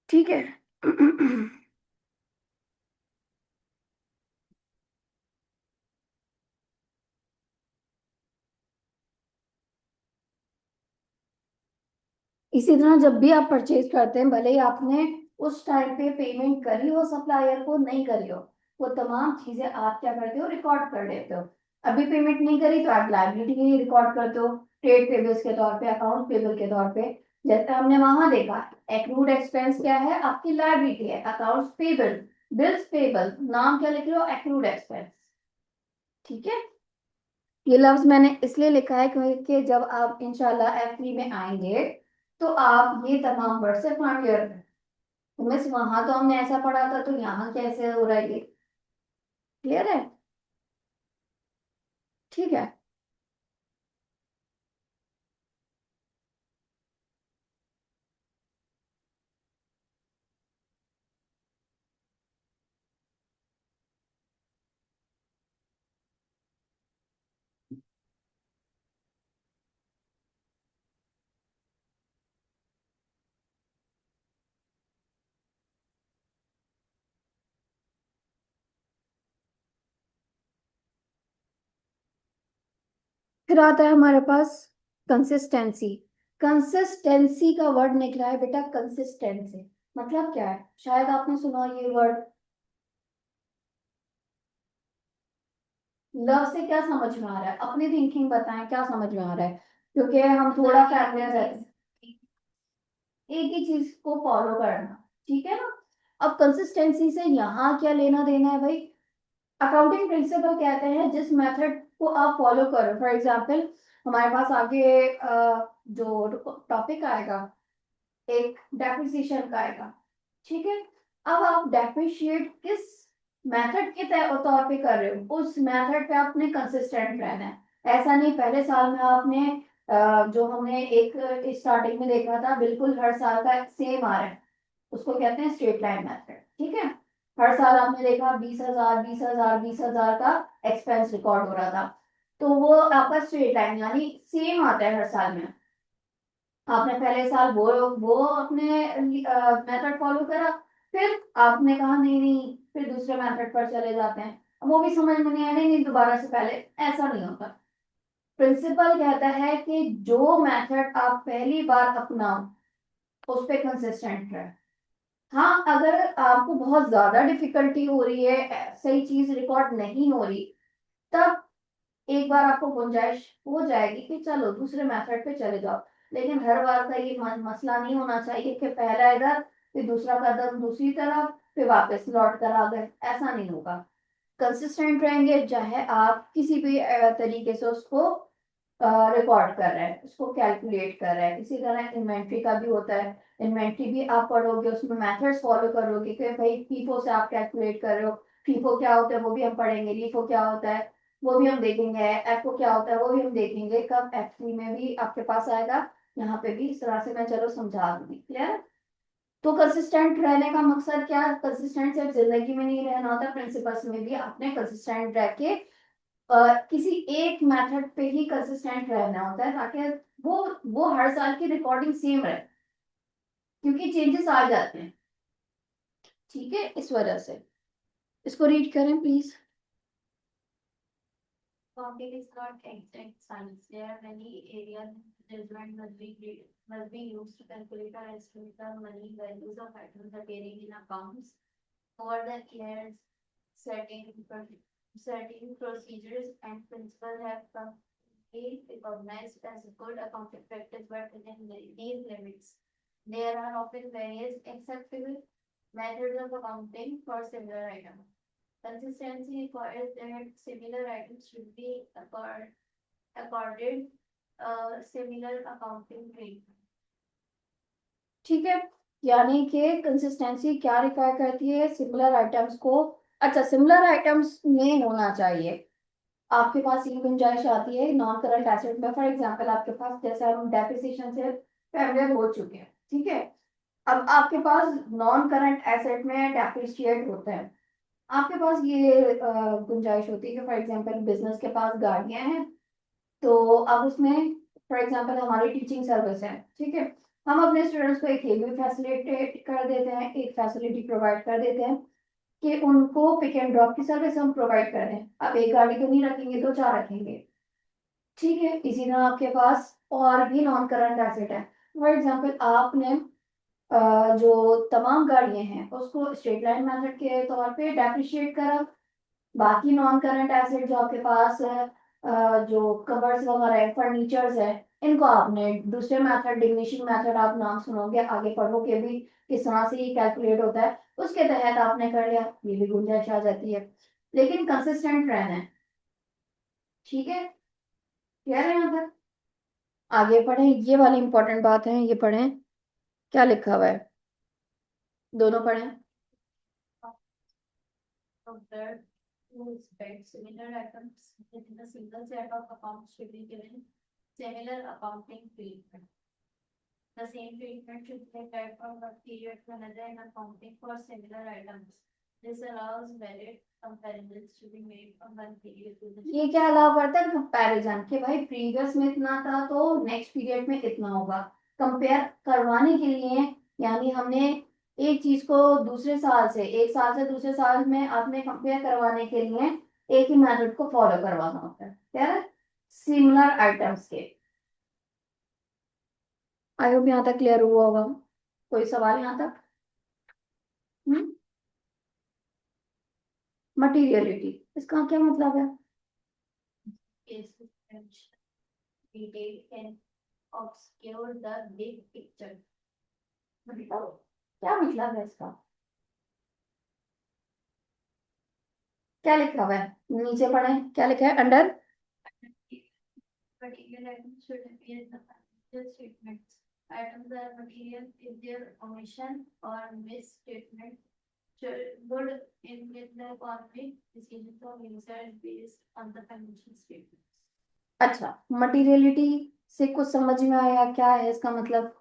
ठीक है। इसी तरह जब भी आप परचेज करते हैं, भले ही आपने उस टाइम पे पेमेंट करी हो सप्लायर को, नहीं करी हो, वो तमाम चीजें आप क्या करते हो, रिकॉर्ड कर लेते हो। अभी पेमेंट नहीं करी तो आप लायबिलिटी के लिए रिकॉर्ड करते हो, ट्रेड पेबल्स के तौर पे, अकाउंट पेबल के तौर पे। जैसे हमने वहां देखा, एक्रूड एक्सपेंस क्या है, आपकी लायबिलिटी है, अकाउंट्स पेबल, बिल्स पेबल, नाम क्या लिख रहे हो, एक्रूड एक्सपेंस। ठीक है। ये लफ्ज मैंने इसलिए लिखा है क्योंकि जब आप इंशाल्लाह F3 में आएंगे, तो आप ये तमाम वर्ड से familiar हैं। तो मिस वहां तो हमने ऐसा पढ़ा था, तो यहाँ कैसे हो रहा है ये? क्लियर है? ठीक है। फिर आता है हमारे पास कंसिस्टेंसी। कंसिस्टेंसी का वर्ड निकला है बेटा, कंसिस्टेंसी मतलब क्या है, शायद आपने सुना ये वर्ड। लव से क्या समझ में आ रहा है, अपनी थिंकिंग बताएं, क्या समझ में आ रहा है, क्योंकि हम थोड़ा फैमिलियर रहते हैं, एक ही चीज को फॉलो करना। ठीक है ना? अब कंसिस्टेंसी से यहाँ क्या लेना देना है भाई? अकाउंटिंग प्रिंसिपल कहते हैं जिस मेथड को आप फॉलो करो, फॉर एग्जांपल हमारे पास आगे जो टॉपिक आएगा, एक डेप्रिसिएशन का आएगा। ठीक है। अब आप डेप्रिशिएट किस मेथड के तौर पे कर रहे हो, उस मेथड पे आपने कंसिस्टेंट रहना है। ऐसा नहीं पहले साल में आपने जो हमने एक स्टार्टिंग में देखा था, बिल्कुल हर साल का सेम आ रहा है, उसको कहते हैं स्ट्रेट लाइन मेथड। ठीक है। हर साल आपने देखा 20,000 20,000 20,000 का एक्सपेंस रिकॉर्ड हो रहा था, तो वो आपका स्ट्रेट लाइन यानी सेम आता है हर साल में। आपने पहले साल वो अपने मेथड फॉलो करा, फिर आपने कहा नहीं नहीं, फिर दूसरे मेथड पर चले जाते हैं, वो भी समझ में नहीं आया, नहीं नहीं दोबारा से पहले। ऐसा नहीं होता। प्रिंसिपल कहता है कि जो मेथड आप पहली बार अपनाओ, उस पे कंसिस्टेंट रहे। हाँ, अगर आपको बहुत ज्यादा डिफिकल्टी हो रही है, सही चीज रिकॉर्ड नहीं हो रही, तब एक बार आपको गुंजाइश हो जाएगी कि चलो दूसरे मेथड पे चले जाओ। लेकिन हर बार का ये मसला नहीं होना चाहिए कि पहला इधर, फिर दूसरा कदम दूसरी तरफ, फिर वापस लौट कर आ गए, ऐसा नहीं होगा। कंसिस्टेंट रहेंगे, चाहे आप किसी भी तरीके से उसको रिकॉर्ड कर रहे हैं, उसको कैलकुलेट कर रहे हैं। इसी तरह इन्वेंट्री का भी होता है, इन्वेंट्री भी आप पढ़ोगे, उसमें मेथड्स फॉलो करोगे कि भाई फीफो से आप कैलकुलेट कर रहे हो, फीफो क्या होता है वो भी हम पढ़ेंगे, लीफो क्या होता है वो भी हम देखेंगे, एफओ क्या होता है वो भी हम देखेंगे, कब F3 में भी आपके पास आएगा। यहाँ पे भी इस तरह से मैं चलो समझा दूंगी। क्लियर? तो कंसिस्टेंट रहने का मकसद क्या है? कंसिस्टेंट सिर्फ जिंदगी में नहीं रहना होता, प्रिंसिपल्स में भी आपने कंसिस्टेंट रह के किसी एक मेथड पे ही कंसिस्टेंट रहना होता है, ताकि वो हर साल की रिकॉर्डिंग सेम रहे, क्योंकि चेंजेस आ जाते हैं। ठीक है, इस वजह से इसको रीड करें please. Accounting is not exact science. There are many areas judgment must be used to calculate or estimate the money values of items appearing in accounts. Over the years, certain procedures and principles have come be recognized as good accounting practice, but within these limits, there are often various acceptable methods of accounting for similar items. Consistency requires that similar items should be accorded similar accounting treatment. ठीक है, यानी कि consistency क्या require करती है, similar items को, अच्छा similar items में होना चाहिए। आपके पास ये गुंजाइश आती है नॉन करंट एसेट में, फॉर एग्जांपल आपके पास, जैसे हम डेप्रिसिएशन से फेमिलियर हो चुके हैं, ठीक है, अब आपके पास नॉन करंट एसेट में डेप्रिशिएट होता है, आपके पास ये गुंजाइश होती है कि फॉर एग्जांपल बिजनेस के पास गाड़ियां हैं, तो अब उसमें फॉर एग्जांपल हमारी टीचिंग सर्विस है, ठीक है, हम अपने स्टूडेंट्स को एक ये भी फैसिलिटेट कर देते हैं, एक फैसिलिटी प्रोवाइड कर देते हैं कि उनको पिक एंड ड्रॉप की सर्विस हम प्रोवाइड कर रहे हैं। अब एक गाड़ी तो नहीं रखेंगे, दो चार रखेंगे, ठीक है, इसी तरह आपके पास और भी नॉन करंट एसेट है। फॉर एग्जांपल आपने जो तमाम गाड़ियां हैं उसको स्ट्रेट लाइन मेथड के तौर पे डेप्रिशिएट करा, बाकी नॉन करंट एसेट जो आपके पास है, जो कवर्स वगैरह है, फर्नीचर्स है, इनको आपने दूसरे मेथड, डिमिनिशिंग मेथड, आप नाम सुनोगे आगे पढ़ोगे भी किस तरह से ये कैलकुलेट होता है, उसके तहत आपने कर लिया, ये भी गुंजाइश आ जाती है, लेकिन कंसिस्टेंट रहना है, ठीक है, क्लियर है यहाँ तक? आगे पढ़ें, ये वाली इंपॉर्टेंट बात है, ये पढ़ें क्या लिखा हुआ है, दोनों पढ़ें। Compared to respect similar items within a single set of accounts should be given similar accounting treatment. The same treatment should be applied from one period to another in accounting for similar items. This allows valid comparisons to be made from one period to the ये क्या allow करता है, comparison, कि भाई previous में इतना था तो नेक्स्ट पीरियड में इतना होगा, कंपेयर करवाने के लिए, यानी हमने एक चीज को दूसरे साल से, एक साल से दूसरे साल में आपने कंपेयर करवाने के लिए एक ही मेथड को फॉलो करवाना होता है, क्या है, सिमिलर आइटम्स के। आई होप यहाँ तक क्लियर हुआ होगा, कोई सवाल यहाँ तक? मटीरियलिटी, इसका क्या मतलब है? case detail can obscure the big picture. बताओ क्या मतलब है इसका, क्या लिखा हुआ है, नीचे पढ़े क्या लिखा है under. Material items should appear in the financial statements. Items are material if their omission or misstatement would impact the economic decisions of users based on the financial statements. अच्छा, मटीरियलिटी से कुछ समझ में आया, क्या है इसका मतलब?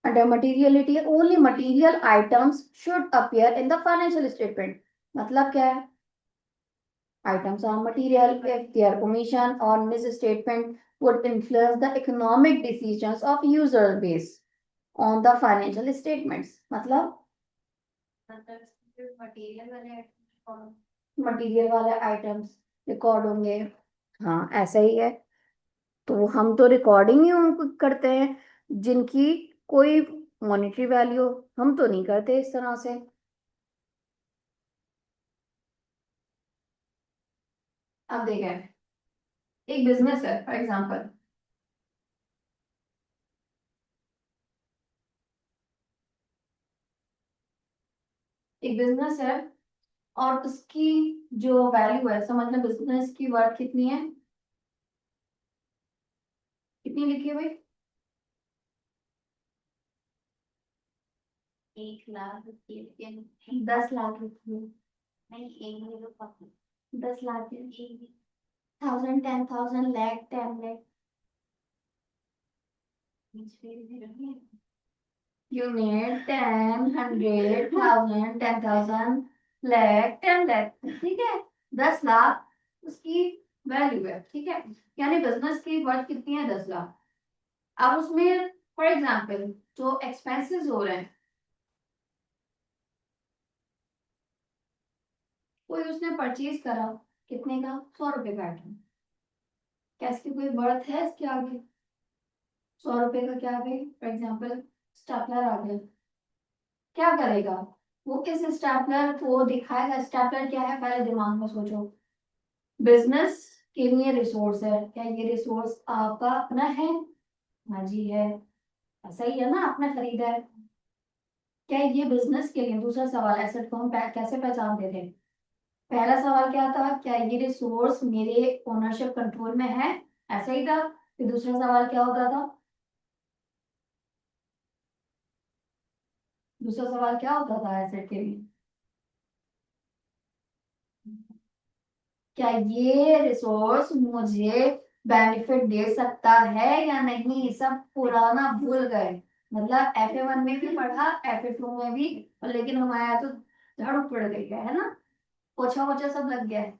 Under materiality only material items should appear in the financial statement, मतलब क्या है, items are material if their omission or misstatement would influence the economic decisions of user based on the financial statements, मतलब material वाले material वाले items record होंगे, हाँ ऐसा ही है, तो हम तो रिकॉर्डिंग ही उनको करते हैं जिनकी कोई मॉनेटरी वैल्यू, हम तो नहीं करते इस तरह से। अब देखें, एक बिजनेस है फॉर एग्जांपल, एक बिजनेस है और उसकी जो वैल्यू है, समझना बिजनेस की वर्थ कितनी है, कितनी लिखी हुई, 1 लाख रुपये 10 लाख लिखी हुई, नहीं 1 lakh 10 lakh, 1000, 10,000, lakh, 10 lakh, you need 10, 100, 1000, 10,000, lakh, 10 lakh, ठीक है, 10 लाख उसकी वैल्यू है, ठीक है, यानी बिजनेस की वर्थ कितनी है, 10 लाख। अब उसमें फॉर एग्जाम्पल जो एक्सपेंसेस हो रहे हैं, कोई उसने परचेज करा, कितने का, 100 रुपए का आइटम, क्या इसकी कोई वर्थ है इसके आगे, 100 रुपए का क्या आगे, फॉर एग्जाम्पल स्टेपलर आ गया, क्या करेगा वो, किस स्टेपलर को दिखाएगा, स्टेपलर क्या है पहले दिमाग में सोचो, बिजनेस के लिए रिसोर्स है, क्या ये रिसोर्स आपका अपना है? हाँ जी है, ऐसा ही है ना, आपने खरीदा है, क्या ये बिजनेस के लिए, दूसरा सवाल, एसेट को हम कैसे पहचानते थे? पहला सवाल क्या था, क्या ये रिसोर्स मेरे ओनरशिप कंट्रोल में है, ऐसा ही था। फिर दूसरा सवाल क्या होता था, दूसरा सवाल क्या होता था एसेट के लिए, क्या ये रिसोर्स मुझे बेनिफिट दे सकता है या नहीं। सब पुराना भूल गए, मतलब FA1 में भी पढ़ा, FA2 में भी, और लेकिन हमारे यहाँ तो झाड़ू पड़ गई है ना, पोछा वोछा सब लग गया है।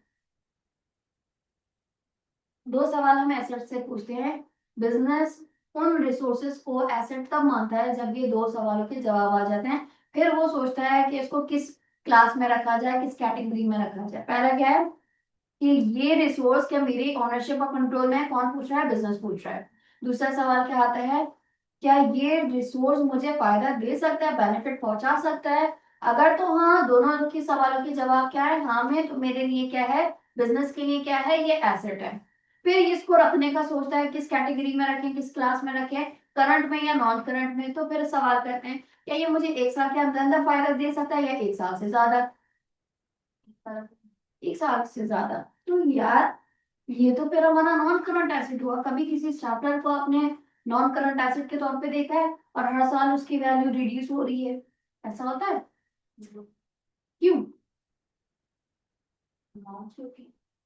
दो सवाल हम एसेट से पूछते हैं, बिजनेस उन रिसोर्सेज को एसेट तब मानता है जब ये दो सवालों के जवाब आ जाते हैं। फिर वो सोचता है कि इसको किस क्लास में रखा जाए, किस कैटेगरी में रखा जाए। पहला क्या है कि ये रिसोर्स क्या मेरी ओनरशिप और कंट्रोल में है, कौन पूछ रहा है, बिजनेस पूछ रहा है। दूसरा सवाल क्या आता है, क्या ये रिसोर्स मुझे फायदा दे सकता है, बेनिफिट पहुंचा सकता है। अगर तो हाँ, दोनों के सवालों के जवाब क्या है, हाँ में, तो मेरे लिए क्या है, बिजनेस के लिए क्या है, ये एसेट है। फिर इसको रखने का सोचता है, किस कैटेगरी में रखें, किस क्लास में रखें, करंट में या नॉन करंट में। तो फिर सवाल करते हैं, क्या ये मुझे 1 साल के अंदर अंदर फायदा दे सकता है या 1 साल से ज्यादा, 1 साल से ज्यादा। तो यार ये तो फिर हमारा नॉन करंट एसेट हुआ। कभी किसी स्टार्टअप को आपने नॉन करंट एसेट के तौर पे देखा है और हर साल उसकी वैल्यू रिड्यूस हो रही है, ऐसा होता है? क्यों?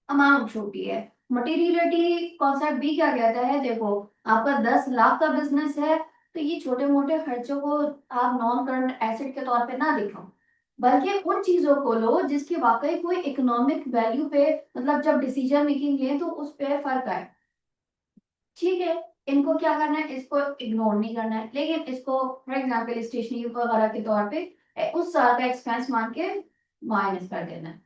अमाउंट छोटी है। मटेरियलिटी कॉन्सेप्ट भी क्या कहता है, देखो आपका 10 लाख का बिजनेस है, तो ये छोटे मोटे खर्चों को आप नॉन करंट एसेट के तौर पे ना देखो, बल्कि उन चीजों को लो जिसकी वाकई कोई इकोनॉमिक वैल्यू पे, मतलब जब डिसीजन मेकिंग ले तो उस पे फर्क आए। ठीक है, इनको क्या करना है, इसको इग्नोर नहीं करना है, लेकिन इसको फॉर एग्जाम्पल स्टेशनरी वगैरह के तौर पे उस साल का एक्सपेंस मान के माइनस कर देना है।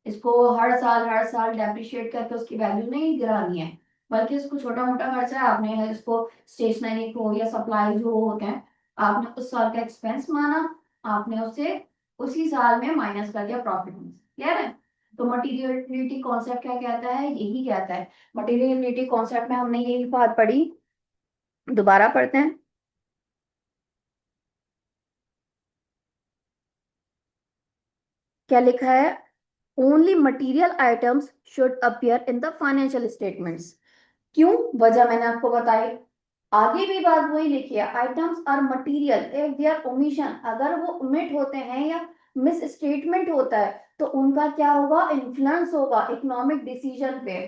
इसको हर साल डेप्रिशिएट करके उसकी वैल्यू नहीं गिरानी है, बल्कि इसको छोटा मोटा खर्चा है, आपने इसको स्टेशनरी को या सप्लाई जो होते हैं, आपने उस साल का एक्सपेंस माना, आपने उसे उसी साल में माइनस कर दिया प्रॉफिट में। क्लियर है? तो मटीरियलिटी कॉन्सेप्ट क्या कहता है, यही कहता है। मटीरियलिटी कॉन्सेप्ट में हमने यही बात पढ़ी, दोबारा पढ़ते हैं। क्या लिखा है, only material items should appear in the financial statements. क्यों? वजह मैंने आपको बताई, आगे भी बात वही लिखी है, items are material if there omission, अगर वो ओमिट होते हैं या मिस स्टेटमेंट होता है तो उनका क्या होगा, इन्फ्लुएंस होगा इकोनॉमिक डिसीजन पे।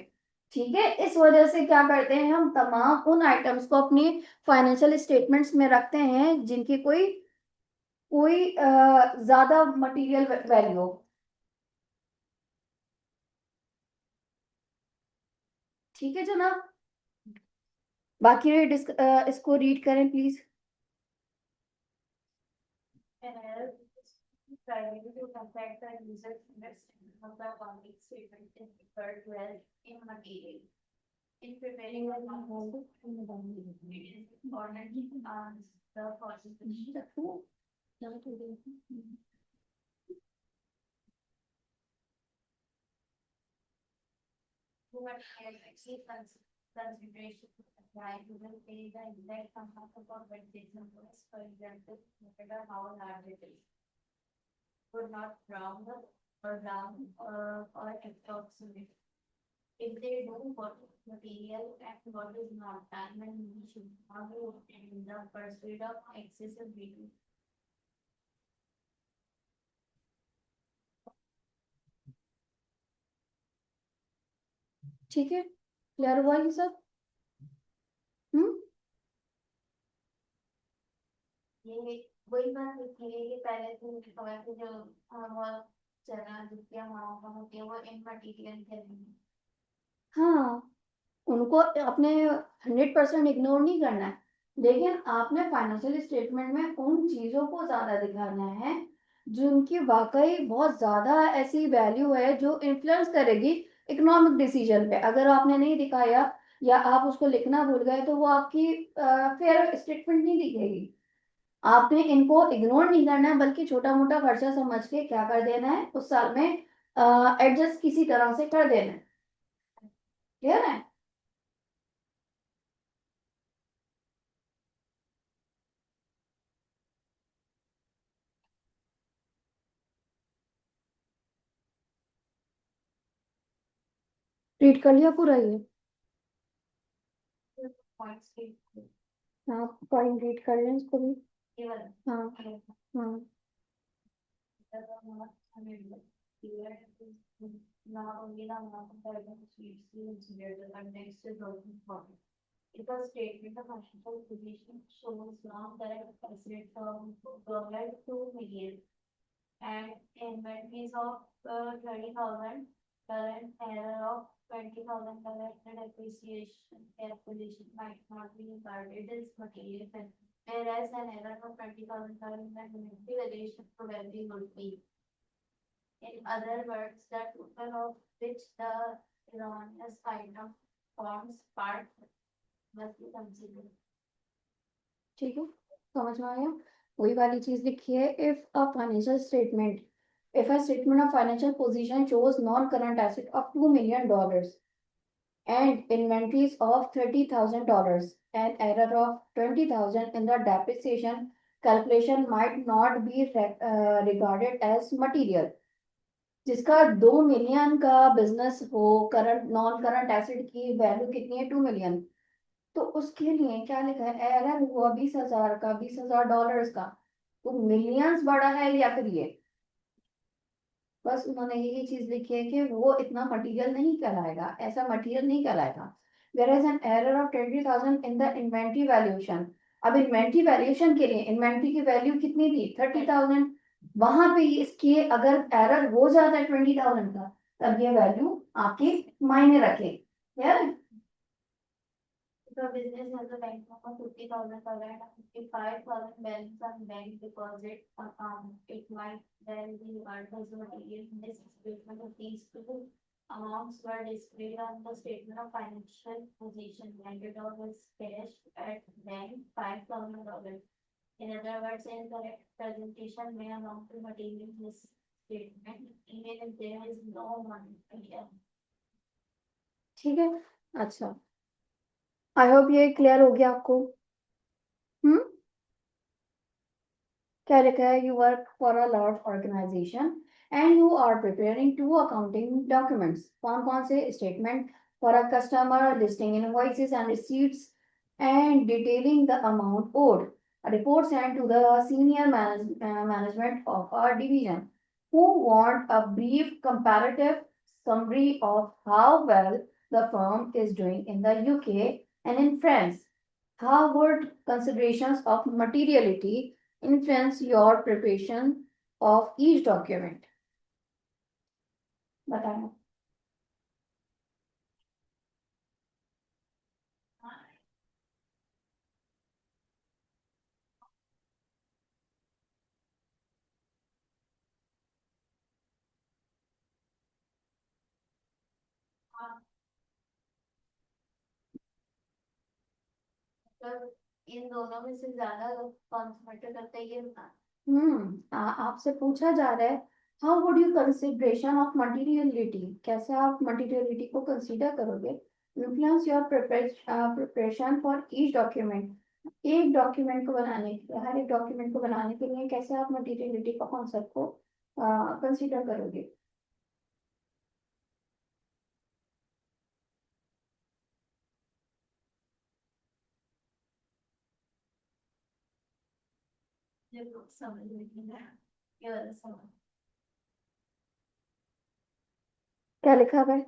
ठीक है, इस वजह से क्या करते हैं, हम तमाम उन आइटम्स को अपनी फाइनेंशियल स्टेटमेंट्स में रखते हैं जिनकी कोई कोई ज्यादा मटेरियल वैल्यू हो। ठीक है जनाब, बाकी इसको रीड करें please. And trying to affect the user understanding of the accounting statement is referred to as immaterial. In preparing the accounts, it is important to ask the following questions. Who are key consideration apply to the pay the exact amount of compensation was, for example, no matter how large it is. Would not round up or down or approximate. If they know what is material and what is not, then we should not be in the pursuit of excessive beauty. ठीक है, clear हुआ ये सब? हम्म। ये वही बात होती है कि पहले तो कहा कि जो बहुत चना जितनी अमाउंट होती है वो इमटेरियल करेंगे। हाँ, उनको अपने 100% इग्नोर नहीं करना है, लेकिन आपने फाइनेंशियल स्टेटमेंट में उन चीजों को ज्यादा दिखाना है जिनकी वाकई बहुत ज्यादा ऐसी वैल्यू है जो इन्फ्लुएंस करेगी इकोनॉमिक डिसीजन पे। अगर आपने नहीं दिखाया या आप उसको लिखना भूल गए तो वो आपकी फेयर स्टेटमेंट नहीं दिखेगी। आपने इनको इग्नोर नहीं करना है, बल्कि छोटा मोटा खर्चा समझ के क्या कर देना है, उस साल में एडजस्ट किसी तरह से कर देना है। क्लियर है? रीड कर लिया पूरा ये? पॉइंट्स के हाँ, पॉइंट रीड कर लें इसको भी। ये वाला हाँ हाँ। Now only the amount of diagram sheets considered and next is broken form. It was stated the financial position shows non-direct asset from government 2 million and inventories of 30,000, current error of 20,000, corrected appreciation calculation might not be regarded as material factor, whereas an error of 20,000 current inventory valuation probably would be. In other words, the total of which the erroneous item forms part must be considered. ठीक है, समझ में आया? वही वाली चीज लिखी है, if a statement of financial position shows non-current asset of $2 million and inventories of $30,000, an error of 20,000 in the depreciation calculation might not be regarded as material. जिसका 2 मिलियन का बिजनेस हो, करंट नॉन करंट एसेट की value कितनी है, 2 million, तो उसके लिए क्या लिखा है, एरर हुआ 20,000 का, $20,000 का, तो मिलियंस बड़ा है या फिर ये, बस उन्होंने यही चीज लिखी है कि वो इतना मटेरियल नहीं कहलाएगा, ऐसा मटेरियल नहीं कहलाएगा। whereas an error of 20,000 in the inventory valuation, अब इन्वेंट्री वैल्यूएशन के लिए इन्वेंट्री की वैल्यू कितनी थी, 30,000, वहां पे इसके अगर एरर हो जाता है 20,000 का, तब ये वैल्यू आपके मायने रखे यार। The business has a bank of 50,000 current and 55,000 balance on bank deposit account. It might then be regarded as material in this statement of these two amounts were displayed on the statement of financial position. Landed was cash at bank $5,000. In other words, incorrect presentation may amount to material in this statement, even if there is no money here. ठीक है, अच्छा, I hope ये clear हो गया आपको। क्या लिखा है, you work for a large organisation and you are preparing 2 accounting documents, कौन कौन से, statement for a customer, listing invoices and receipts and detailing the amount owed, report sent to the senior management of our division who want a brief comparative summary of how well the firm is doing in the UK and in France. How would considerations of materiality influence your preparation of each document? बताएं। मतलब इन दोनों में से ज्यादा कौन सा matter करता है ये बता। आपसे पूछा जा रहा है, how would you consideration of materiality, कैसे आप मटीरियलिटी को कंसीडर करोगे, influence your preparation for each document, एक डॉक्यूमेंट को बनाने के लिए, हर एक डॉक्यूमेंट को बनाने के लिए कैसे आप मटीरियलिटी का कॉन्सेप्ट को कंसीडर करोगे। ये लोग समझ नहीं रहा ये वाला समझ। क्या लिखा हुआ है?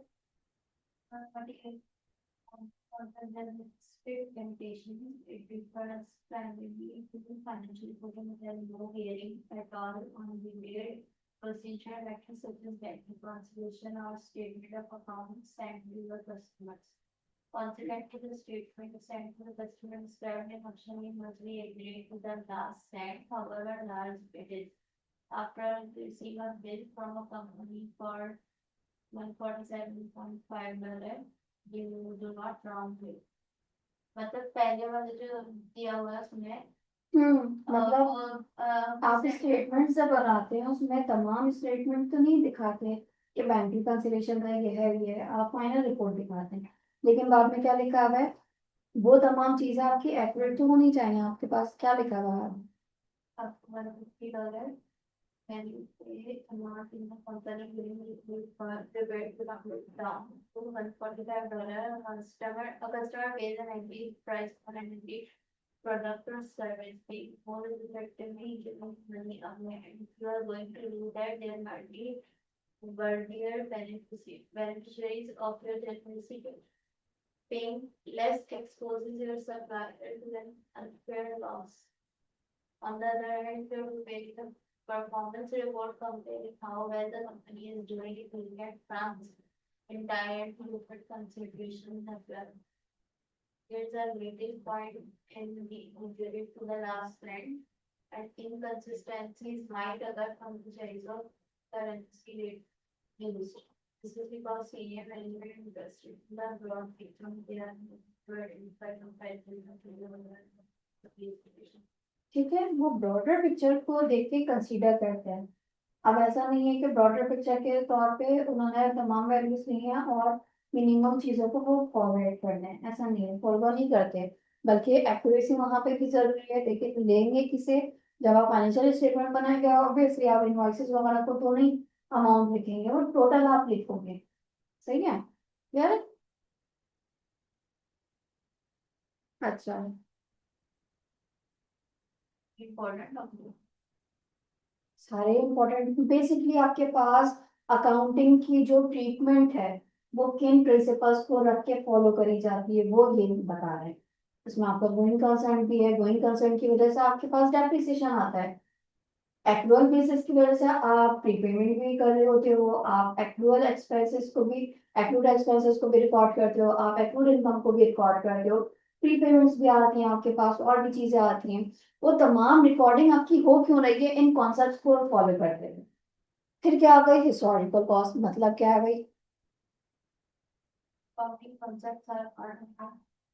Strict temptation, it refers primarily to the financial reporting and no bearing at all on the related procedure actions such as bank reconciliation or statement of accounts sent to the customers. Consequent to the statement sent to the customer described in option must be agreed to the last sent, however large it is. After receiving a bill from a company for $147.5, you do not round it. मतलब पहले वाले जो दिया हुआ है उसमें मतलब आप स्टेटमेंट जब बनाते हैं उसमें तमाम स्टेटमेंट तो नहीं दिखाते कि बैंक रिकंसिलिएशन का ये है, आप फाइनल रिपोर्ट दिखाते हैं, लेकिन बाद में क्या लिखा हुआ है, वो तमाम चीजें आपकी एक्यूरेट तो होनी चाहिए, आपके पास क्या लिखा हुआ है? $150 can you pay amount in the company during prepared to complete down to $145 a customer pays an agreed price for an agreed product or service fee more effectively giving money away. And if you are going to do that, there might be worthier beneficiaries of your generosity. Paying less exposes your supplier to an unfair loss. On the other hand, if you pay the performance report comparing how well the company is doing, it will get France entire look at consideration as well. Here's a rating point in the injury to the last trend, and inconsistencies might occur from the choice of currency rate used. This is because senior management industry, the broad picture, they are very inside compared to the ठीक है, वो broader picture को देख के consider करते हैं। अब ऐसा नहीं है कि ब्रॉडर पिक्चर के तौर पे उन्होंने तमाम वैल्यूज ली हैं और मिनिमम चीजों को वो फॉरवर्ड करना है, ऐसा नहीं है, फॉलो नहीं करते, बल्कि एक्यूरेसी वहां पे भी जरूरी है। देखिए लेंगे किसे, जब आप फाइनेंशियल स्टेटमेंट बनाएंगे ऑब्वियसली आप इनवॉइसेस वगैरह को तो नहीं अमाउंट लिखेंगे, वो टोटल आप लिखोगे। सही है यार? अच्छा, important document. सारे इम्पोर्टेंट, बेसिकली आपके पास अकाउंटिंग की जो ट्रीटमेंट है वो किन प्रिंसिपल्स को रख के फॉलो करी जाती है वो ये बता रहे हैं। इसमें आपका गोइंग कंसर्न भी है, गोइंग कंसर्न की वजह से आपके पास डेप्रिसिएशन आता है, एक्चुअल बेसिस की वजह से आप प्रीपेमेंट भी कर रहे होते हो, आप एक्चुअल एक्सपेंसेस को भी, एक्चुअल एक्सपेंसेस को भी रिकॉर्ड करते हो, आप एक्चुअल इनकम को भी रिकॉर्ड करते हो, प्रीपेमेंट्स भी आती हैं आपके पास और भी चीजें आती हैं। वो तमाम रिकॉर्डिंग आपकी हो क्यों रही है, इन कॉन्सेप्ट्स को फॉलो करते हुए। फिर क्या आ गई हिस्टोरिकल कॉस्ट, मतलब क्या है भाई? Accounting concepts are part of a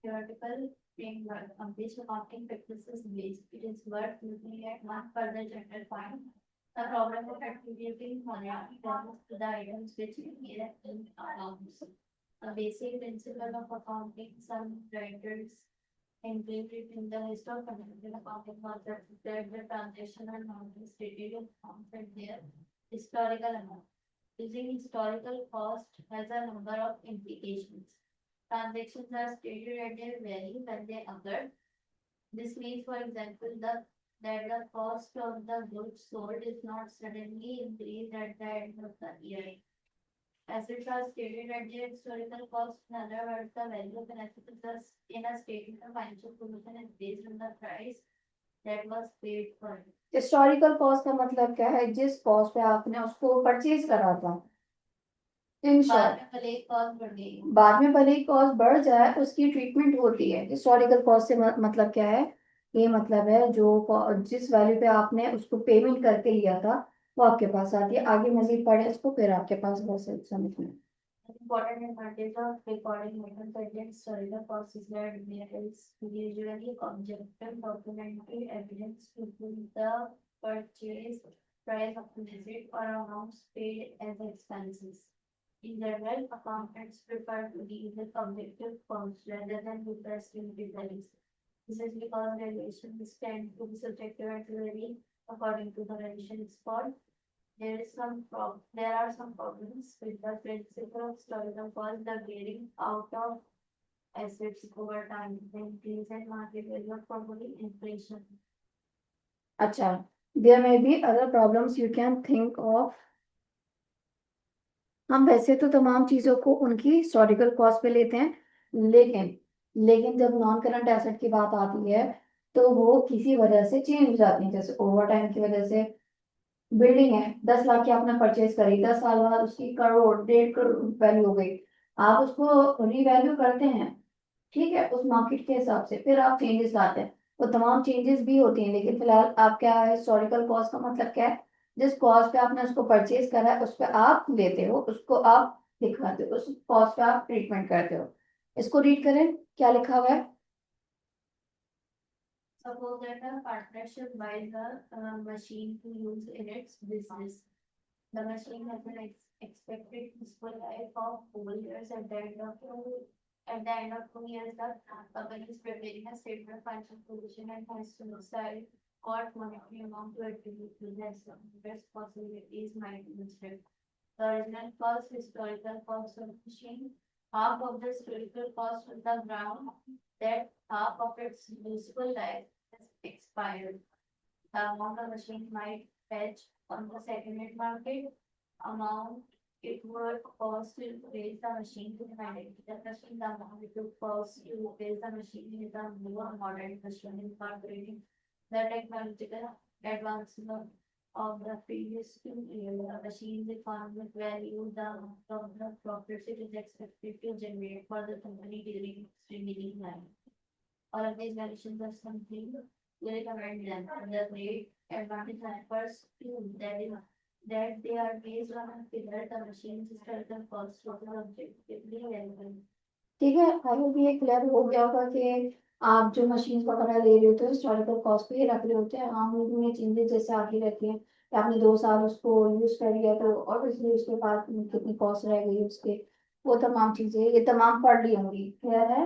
theoretical framework on which accounting practices based. It is worth looking at one further chapter 5. The problem of attributing monetary values to the items which appear in accounts. A basic principle of accounting, some writers engaged in the history of financial accounting concepts that the transaction amount is stated in accounts and their historical amount. Using historical cost has a number of implications. Transactions are stated at their value when they occur. This means, for example, that the cost of the goods sold is not suddenly increased at the end of the year. Assets are stated at their historical cost. In other words, the value of an asset is in a statement of financial position is based on the price that was paid for it. Historical cost का मतलब क्या है? जिस cost पे आपने उसको purchase करा था, इन बाद शॉर्ट में भले ही कॉस्ट बढ़ गई, बाद में भले ही कॉस्ट बढ़ जाए उसकी ट्रीटमेंट होती है। हिस्टोरिकल कॉस्ट से मतलब क्या है? ये मतलब है जो जिस वैल्यू पे आपने उसको पेमेंट करके लिया था वो आपके पास आती है। आगे मजीद पढ़े इसको फिर आपके पास वैसे समझ में। important advantage of recording items at the historical cost is that there is usually objective documentary evidence to prove the purchase price of the visit or amounts paid as expenses. In general, accountants prefer to deal with objective costs rather than with estimated values. This is because valuations tend to be subjective and vary according to the valuation spot. There are some problems with the principle of historical cost, the wearing out of assets over time, the increase in market value of property, inflation. अच्छा, there may be other problems you can think of। हम वैसे तो तमाम चीजों को उनकी historical cost पे लेते हैं, लेकिन लेकिन जब नॉन करंट एसेट की बात आती है तो वो किसी वजह से चेंज हो जाती है। जैसे ओवर टाइम की वजह से बिल्डिंग है 10 लाख की आपने परचेज करी, 10 साल बाद उसकी करोड़ 1.5 करोड़ वैल्यू हो गई, आप उसको रिवैल्यू करते हैं, ठीक है, उस मार्केट के हिसाब से, फिर आप चेंजेस लाते हैं, वो तमाम चेंजेस भी होती हैं। लेकिन फिलहाल आप क्या है, हिस्टोरिकल कॉस्ट का मतलब क्या है? जिस कॉस्ट पे आपने उसको परचेज करा है उस पे आप लेते हो, उसको आप लिखवाते हो, उस कॉस्ट पे आप ट्रीटमेंट करते हो। इसको रीड करें, क्या लिखा हुआ है? Suppose that a partnership buys a machine to use in its business. The machine has an expected useful life of 4 years. At the end of 2 years, the company is preparing a statement of financial position and has to decide what monetary amount to attribute to less best possibilities might be strict. The original cost, historical cost of machine, half of the historical cost of the ground, that half of its useful life has expired. The amount the machine might fetch on the secondary market, amount it would cost to raise the machine to the machine, the amount it would cost to raise the machine with a newer modern machine incorporating the technological advancement of the previous 2 years. The machine's economic value, the amount of the profits it is expected to generate for the company during its remaining life. All of these valuations are something we recommend them. The great advantage refers to that they are based on a figure the machine's historical cost total objectively relevant. ठीक है, I hope ये clear हो गया होगा कि आप जो machine वगैरह ले रहे होते हो हिस्टोरिकल कॉस्ट पे ही रख रहे होते हैं। हाँ, उनमें चेंजेस जैसे आती रहती हैं कि आपने 2 साल उसको यूज कर लिया तो ऑब्वियसली उसके बाद कितनी कॉस्ट रह गई उसके, वो तमाम चीजें ये तमाम पढ़ ली होंगी। क्लियर है?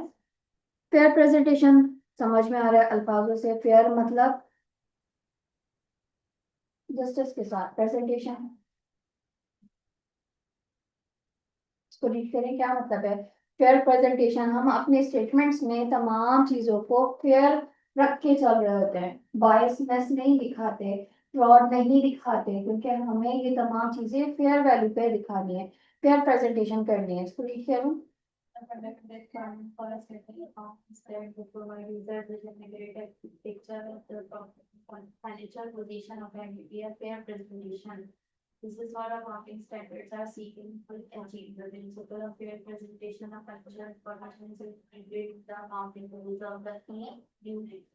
फेयर प्रेजेंटेशन समझ में आ रहा है अल्फाजों से? फेयर मतलब जस्टिस के साथ प्रेजेंटेशन। इसको रीड करें, क्या मतलब है फेयर प्रेजेंटेशन? हम अपने स्टेटमेंट्स में तमाम चीजों को फेयर रख के चल रहे होते हैं, बायसनेस नहीं दिखाते, फ्रॉड नहीं दिखाते, क्योंकि हमें ये तमाम चीजें फेयर वैल्यू पे दिखानी है, फेयर प्रेजेंटेशन करनी है। इसको रीड करूँ? Financial position of entity, a fair presentation. This is what our marketing standards are seeking to achieve. The principle of fair presentation of financial information is integrated the accounting rules of the unit.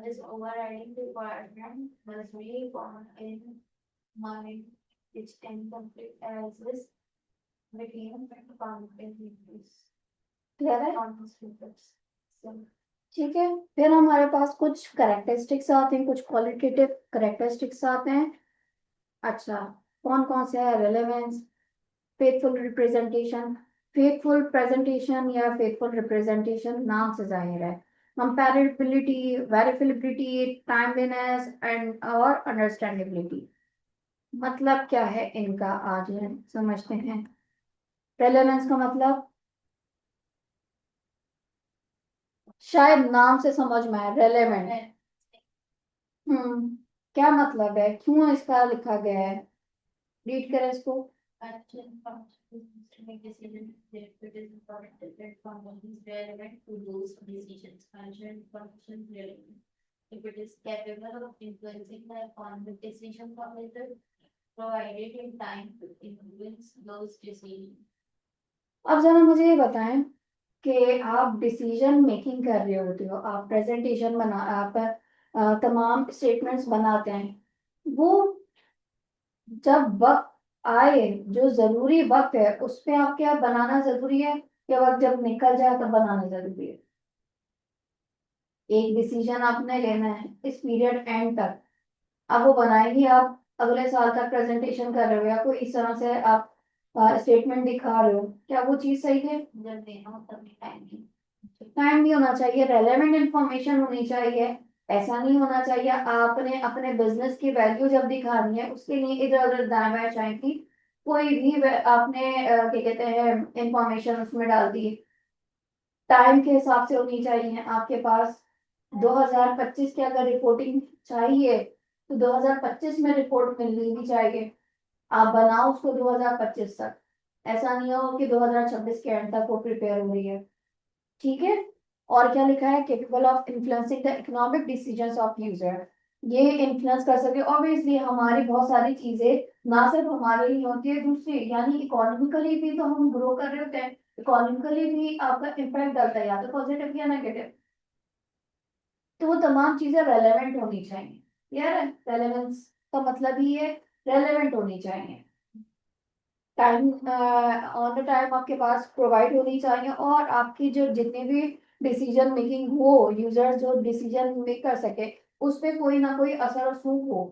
This overriding requirement must be borne in mind, which can conflict as this between accounting rules. Clear है? So, ठीक है, फिर हमारे पास कुछ characteristics आते हैं, कुछ qualitative characteristics आते हैं। अच्छा, कौन कौन से है? Relevance, faithful representation. Faithful presentation या फेथफुल रिप्रेजेंटेशन नाम से जाहिर है। कंपैरेबिलिटी, वेरिफिलिबिलिटी, टाइमलीनेस एंड और अंडरस्टैंडेबिलिटी। मतलब क्या है इनका, आज समझते हैं। रेलेवेंस का मतलब शायद नाम से समझ में आए, रेलेवेंट। क्या मतलब है, क्यों इसका लिखा गया है? रीड करें इसको। to make decisions that it is important that from is relevant to those decisions. Management function relevant. If it is capable of influencing the economic decision formulated, provided in time to influence those decisions. अब जरा मुझे ये बताएं कि आप decision making कर रहे होते हो, आप प्रेजेंटेशन बना, आप तमाम स्टेटमेंट्स बनाते हैं, वो जब वक्त आए, जो जरूरी वक्त है उस पे आप क्या बनाना जरूरी है, या वक्त जब निकल जाए तब बनाना जरूरी है? एक डिसीजन आपने लेना है इस पीरियड एंड तक, अब वो बनाएंगे, आप अगले साल तक प्रेजेंटेशन कर रहे हो या कोई इस तरह से आप स्टेटमेंट दिखा रहे हो, क्या वो चीज सही है? जब देना हो तब टाइम भी होना चाहिए, रेलेवेंट इंफॉर्मेशन होनी चाहिए। ऐसा नहीं होना चाहिए आपने अपने बिजनेस की वैल्यू जब दिखानी है उसके लिए इधर उधर दाएं बाएं चाहे की कोई भी आपने क्या कहते हैं इंफॉर्मेशन उसमें डाल दी। टाइम के हिसाब से होनी चाहिए आपके पास। 2025 की अगर रिपोर्टिंग चाहिए तो 2025 में रिपोर्ट मिलनी भी चाहिए, आप बनाओ उसको 2025 तक, ऐसा नहीं हो कि 2026 के एंड तक वो प्रिपेयर हो रही है। ठीक है? और क्या लिखा है? Capable of influencing the economic decisions of user. ये इन्फ्लुएंस कर सके, ऑब्वियसली हमारी बहुत सारी चीजें ना सिर्फ हमारे लिए होती है, दूसरी यानी इकोनॉमिकली भी तो हम ग्रो कर रहे होते हैं, इकोनॉमिकली भी आपका इम्पैक्ट डालता है या तो पॉजिटिव या नेगेटिव, तो वो तमाम चीजें रेलेवेंट होनी चाहिए। क्लियर है? रेलेवेंस का मतलब ही है रेलेवेंट होनी चाहिए, टाइम ऑन द टाइम आपके पास प्रोवाइड होनी चाहिए, और आपकी जो जितने भी डिसीजन मेकिंग हो, यूजर जो डिसीजन मेक कर सके उस पे कोई ना कोई असर और सूख हो।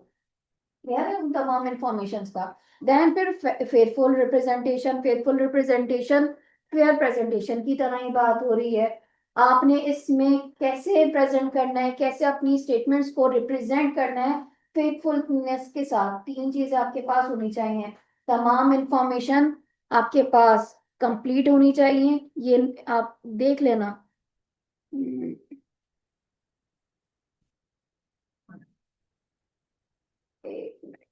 क्लियर है उन तमाम इंफॉर्मेशन का? देन फिर fearful representation. Fearful representation fair presentation की तरह ही बात हो रही है। आपने इसमें कैसे प्रेजेंट करना है, कैसे अपनी स्टेटमेंट्स को रिप्रेजेंट करना है फेथफुलनेस के साथ। तीन चीजें आपके पास होनी चाहिए। तमाम इंफॉर्मेशन आपके पास कंप्लीट होनी चाहिए, ये आप देख लेना। एक मिनट।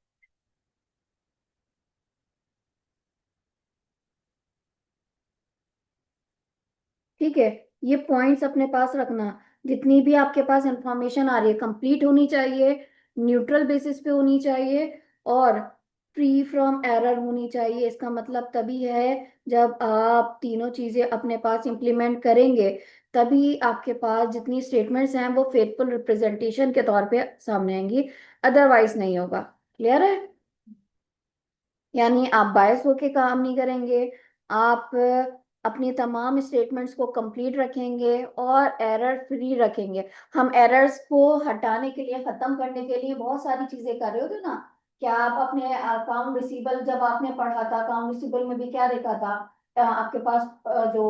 ठीक है, ये पॉइंट्स अपने पास रखना। जितनी भी आपके पास इंफॉर्मेशन आ रही है कंप्लीट होनी चाहिए, न्यूट्रल बेसिस पे होनी चाहिए, और फ्री फ्रॉम एरर होनी चाहिए। इसका मतलब तभी है जब आप तीनों चीजें अपने पास इंप्लीमेंट करेंगे, तभी आपके पास जितनी स्टेटमेंट्स हैं वो फेथफुल रिप्रेजेंटेशन के तौर पे सामने आएंगी, अदरवाइज नहीं होगा। क्लियर है? यानी आप बायस होके काम नहीं करेंगे, आप अपनी तमाम स्टेटमेंट्स को कंप्लीट रखेंगे और एरर फ्री रखेंगे। हम एरर्स को हटाने के लिए, खत्म करने के लिए बहुत सारी चीजें कर रहे होते ना। क्या आप अपने अकाउंट रिसीबल, जब आपने पढ़ा था अकाउंट रिसीबल में भी क्या देखा था, आपके पास जो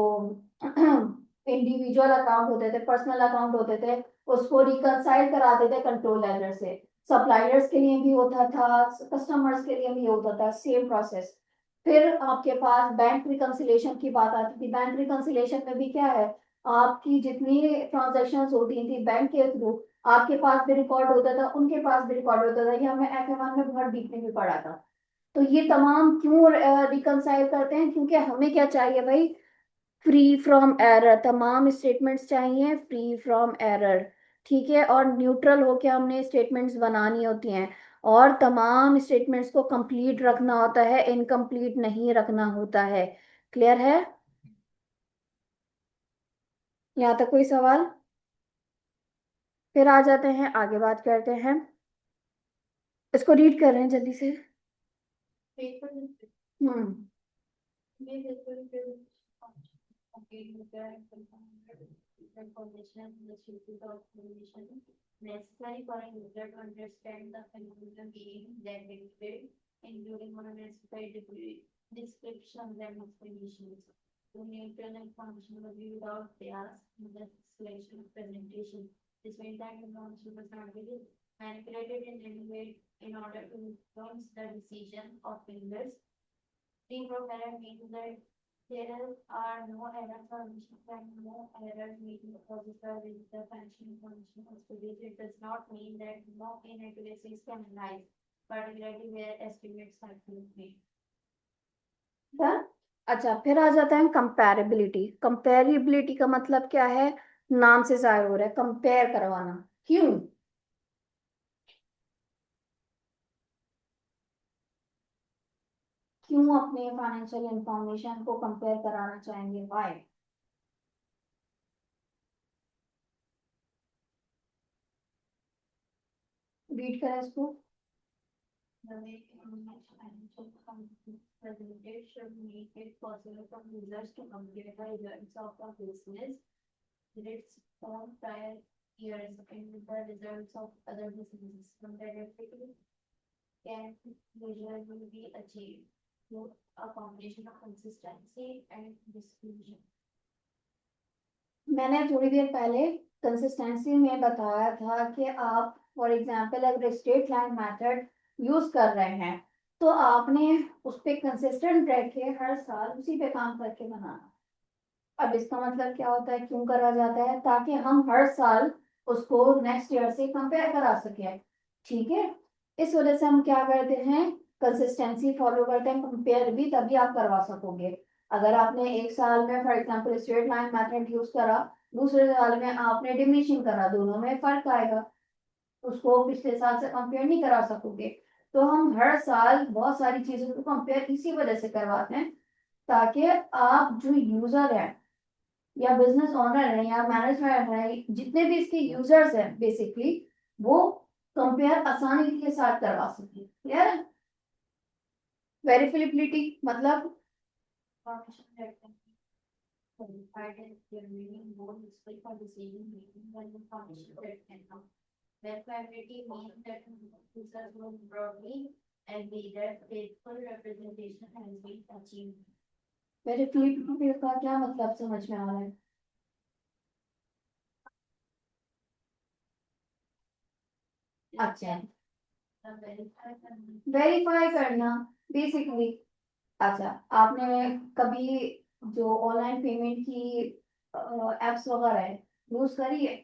इंडिविजुअल अकाउंट होते थे, पर्सनल अकाउंट होते थे, उसको रिकंसाइल कराते थे कंट्रोल लेजर से। सप्लायर्स के लिए भी होता था, कस्टमर्स के लिए भी होता था, सेम प्रोसेस। फिर आपके पास बैंक रिकंसिलेशन की बात आती थी। बैंक रिकंसिलेशन में भी क्या है, आपकी जितनी ट्रांजेक्शन होती थी बैंक के थ्रू, आपके पास भी रिकॉर्ड होता था, उनके पास भी रिकॉर्ड होता था। ये हमें FA1 में बहुत डीपली भी पढ़ा था। तो ये तमाम क्यों रिकंसाइल करते हैं? क्योंकि हमें क्या चाहिए भाई, फ्री फ्रॉम एरर। तमाम स्टेटमेंट्स चाहिए फ्री फ्रॉम एरर। ठीक है, और न्यूट्रल होके हमने स्टेटमेंट्स बनानी होती हैं, और तमाम स्टेटमेंट्स को कंप्लीट रखना होता है, इनकम्प्लीट नहीं रखना होता है। क्लियर है? यहाँ तक कोई सवाल? फिर आ जाते हैं, आगे बात करते हैं। इसको रीड कर रहे हैं जल्दी से। Faithful hmm. may faithful will again with the information the species of information necessary for a user to understand the phenomenon being generated, including unnecessary descriptions and explanations. To neutral information will be without bias in the selection of presentation. This means that information was not really manipulated in any way in order to influence the decision of users. Free from error means that there are no errors or omissions and no errors meeting the processor with the function information was produced. It does not mean that no inaccuracies can arise, particularly where estimates have been made. Done. अच्छा, फिर आ जाता है कंपैरेबिलिटी। कंपैरेबिलिटी का मतलब क्या है? नाम से जाहिर हो रहा है, कंपेयर करवाना। क्यों? क्यों अपने फाइनेंशियल इंफॉर्मेशन को कंपेयर कराना चाहेंगे? वाई? रीड करें इसको। The way financial presented should make it possible for users to compare the results of a business with its own prior years and with the results of other businesses. Comparatively can usually be achieved through a combination of consistency and distribution. मैंने थोड़ी देर पहले consistency में बताया था कि आप for example अगर straight line method use कर रहे हैं, तो आपने उस पर कंसिस्टेंट रह के हर साल उसी पे काम करके बनाना। अब इसका मतलब क्या होता है, क्यों करा जाता है? ताकि हम हर साल उसको नेक्स्ट ईयर से कंपेयर करा सकें। ठीक है, इस वजह से हम क्या करते हैं, कंसिस्टेंसी फॉलो करते हैं। कंपेयर भी तभी आप करवा सकोगे अगर आपने एक साल में for example straight line method use करा, दूसरे साल में आपने डिमिनिशिंग करा, दोनों में फर्क आएगा। उसको पिछले साल से कंपेयर नहीं करा सकोगे। तो हम हर साल बहुत सारी चीजों को कंपेयर इसी वजह से करवाते हैं, ताकि आप जो यूजर है या बिजनेस ओनर है या मैनेजमेंट है, जितने भी इसके यूजर्स हैं बेसिकली, वो कंपेयर आसानी के साथ करवा सके। क्लियर है? वेरिफिलिबिलिटी मतलब Information that can be verified and remaining more useful for decision making than information that cannot. Verifiability means that users will broadly agree that faithful representation has been achieved. वेरिफिलिबिलिटी का क्या मतलब समझ में आ रहा है? अच्छा, वेरीफाई करना। वेरीफाई करना बेसिकली। अच्छा, आपने कभी जो ऑनलाइन पेमेंट की एप्स वगैरह है यूज करी है?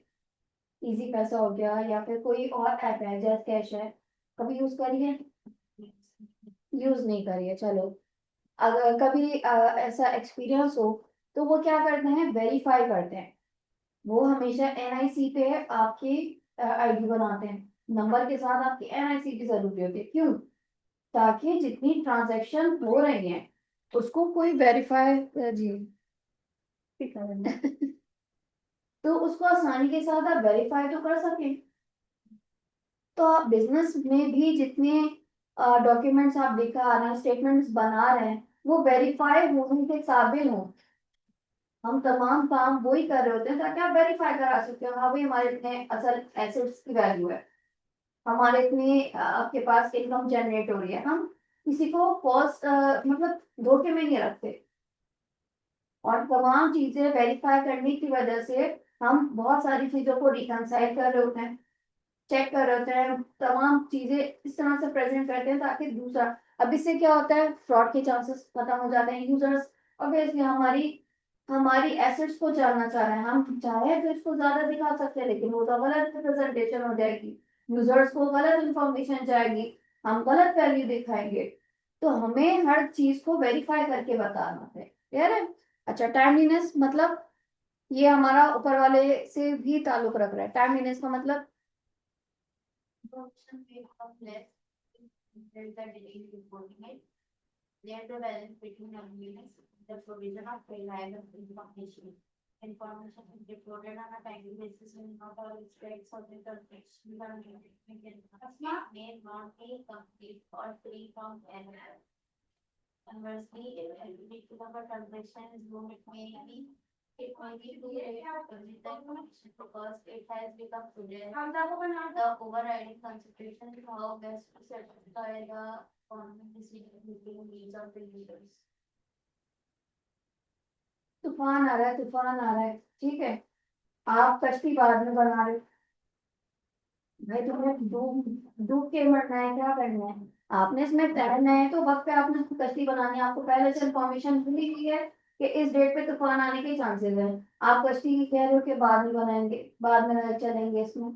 इजी पैसा हो गया या फिर कोई और ऐप है जैसे कैश है, कभी यूज करी है? यूज नहीं करी है, चलो। अगर कभी ऐसा एक्सपीरियंस हो तो वो क्या करते हैं, वेरीफाई करते हैं। वो हमेशा एनआईसी पे आपकी आईडी बनाते हैं, नंबर के साथ आपकी एनआईसी की जरूरी होती है, क्यों? ताकि जितनी ट्रांजैक्शन हो रही हैं उसको कोई वेरीफाई जी ठीक है तो उसको आसानी के साथ आप वेरीफाई तो कर सकें। तो आप बिजनेस में भी जितने डॉक्यूमेंट्स आप दिखा रहे हैं, स्टेटमेंट्स बना रहे हैं, वो वेरीफाई होने के काबिल हों। हम तमाम काम वही कर रहे होते हैं ताकि आप वेरीफाई करा सकते हो, हाँ भाई हमारे इतने असल एसेट्स की वैल्यू है, हमारे इतनी आपके पास इनकम जनरेट हो रही है। हम किसी को फॉल्स मतलब धोखे में नहीं रखते। और तमाम चीजें वेरीफाई करने की वजह से हम बहुत सारी चीजों को रिकंसाइल कर रहे होते हैं, चेक कर रहे होते हैं, तमाम चीजें इस तरह से प्रेजेंट करते हैं ताकि दूसरा, अब इससे क्या होता है, फ्रॉड के चांसेस खत्म हो जाते हैं। यूजर्स ऑब्वियसली हमारी हमारी एसेट्स को जानना चाह रहे हैं, हम चाहे तो इसको ज्यादा दिखा सकते हैं लेकिन वो तो गलत रिप्रेजेंटेशन हो जाएगी, यूजर्स को गलत इंफॉर्मेशन जाएगी, हम गलत वैल्यू दिखाएंगे। तो हमें हर चीज को वेरीफाई करके बताना है, क्लियर है? अच्छा, टाइमलीनेस मतलब ये हमारा ऊपर वाले से भी ताल्लुक रख रहा है। टाइमलीनेस का मतलब Function may become less if the delay in reporting it. There the balance between convenience, the provision of reliable information. Information is reported on a timely basis and not all aspects of the transaction are may not be complete or free from error. Conversely, if ability to cover transaction is low, it may be too late to visit the information because it has become today. The overriding consideration is how best to satisfy the economic decision making needs of the users. तूफान आ रहा है, तूफान आ रहा है, ठीक है? आप कश्ती बाद में बना रहे हो। भाई तुम्हें डूब डूब के मरना है, क्या करना है? आपने इसमें तैरना है तो वक्त पे आपने कश्ती बनानी है, आपको पहले से इंफॉर्मेशन मिली हुई है कि इस डेट पे तूफान आने के चांसेस हैं। आप कश्ती कह रहे हो कि बाद में बनाएंगे, बाद में चलेंगे इसमें।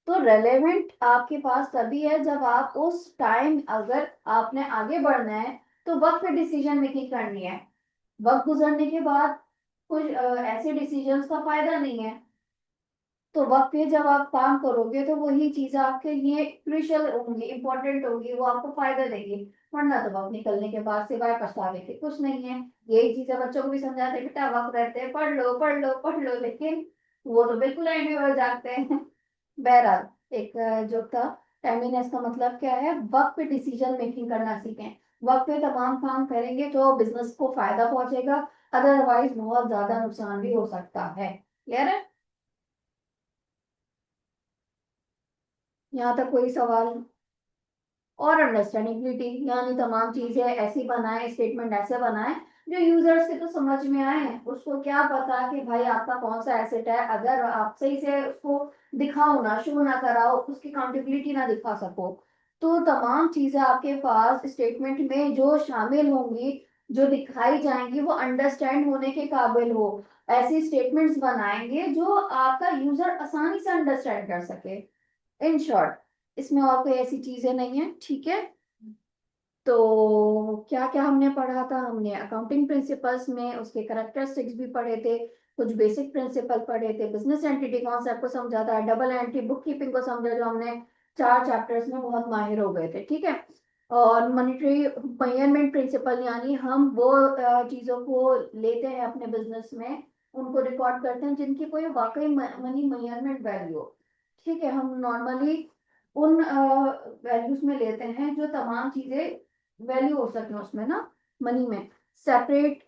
तो रेलेवेंट आपके पास तभी है जब आप उस टाइम, अगर आपने आगे बढ़ना है तो वक्त पे डिसीजन मेकिंग करनी है। वक्त गुजरने के बाद कुछ ऐसे डिसीजंस का फायदा नहीं है। तो वक्त पे जब आप काम करोगे तो वही चीजें आपके लिए क्रूशियल होंगी, इंपॉर्टेंट होगी, वो आपको फायदा देगी। वरना तो वक्त निकलने के बाद सिवाय पछतावे के कुछ नहीं है। यही चीजें बच्चों को भी समझाते हैं, बेटा वक्त रहते हैं पढ़ लो पढ़ लो पढ़ लो, लेकिन वो तो बिल्कुल एंड में हो जाते हैं। बहरहाल, एक जो था, टाइमलीनेस का मतलब क्या है, वक्त पे डिसीजन मेकिंग करना सीखें। वक्त पे तमाम काम करेंगे तो बिजनेस को फायदा पहुंचेगा, अदरवाइज बहुत ज्यादा नुकसान भी हो सकता है। क्लियर है? यहाँ तक कोई सवाल? और अंडरस्टैंडिंगिलिटी, यानी तमाम चीजें ऐसी बनाए, स्टेटमेंट ऐसे बनाए जो यूजर्स के तो समझ में आए। उसको क्या पता कि भाई आपका कौन सा एसेट है, अगर आप सही से उसको दिखाओ ना, शो ना कराओ, उसकी काउंटेबिलिटी ना दिखा सको। तो तमाम चीजें आपके पास स्टेटमेंट में जो शामिल होंगी, जो दिखाई जाएंगी, वो अंडरस्टैंड होने के काबिल हो। ऐसी स्टेटमेंट्स बनाएंगे जो आपका यूजर आसानी से अंडरस्टैंड कर सके। इन शॉर्ट, इसमें और कोई ऐसी चीजें नहीं है, ठीक है? तो क्या क्या हमने पढ़ा था, हमने अकाउंटिंग प्रिंसिपल्स में उसके करेक्टरिस्टिक्स भी पढ़े थे, कुछ बेसिक प्रिंसिपल पढ़े थे, बिजनेस एंटिटी कॉन्सेप्ट को समझा था, डबल एंट्री बुक कीपिंग को समझा, जो हमने 4 चैप्टर्स में बहुत माहिर हो गए थे, ठीक है? और मॉनेटरी मेजरमेंट प्रिंसिपल, यानी हम वो चीजों को लेते हैं अपने बिजनेस में, उनको रिकॉर्ड करते हैं जिनकी कोई वाकई मनी मेजरमेंट वैल्यू हो। ठीक है, हम नॉर्मली उन वैल्यूज में लेते हैं जो तमाम चीजें वैल्यू हो सके उसमें ना, मनी में। Separate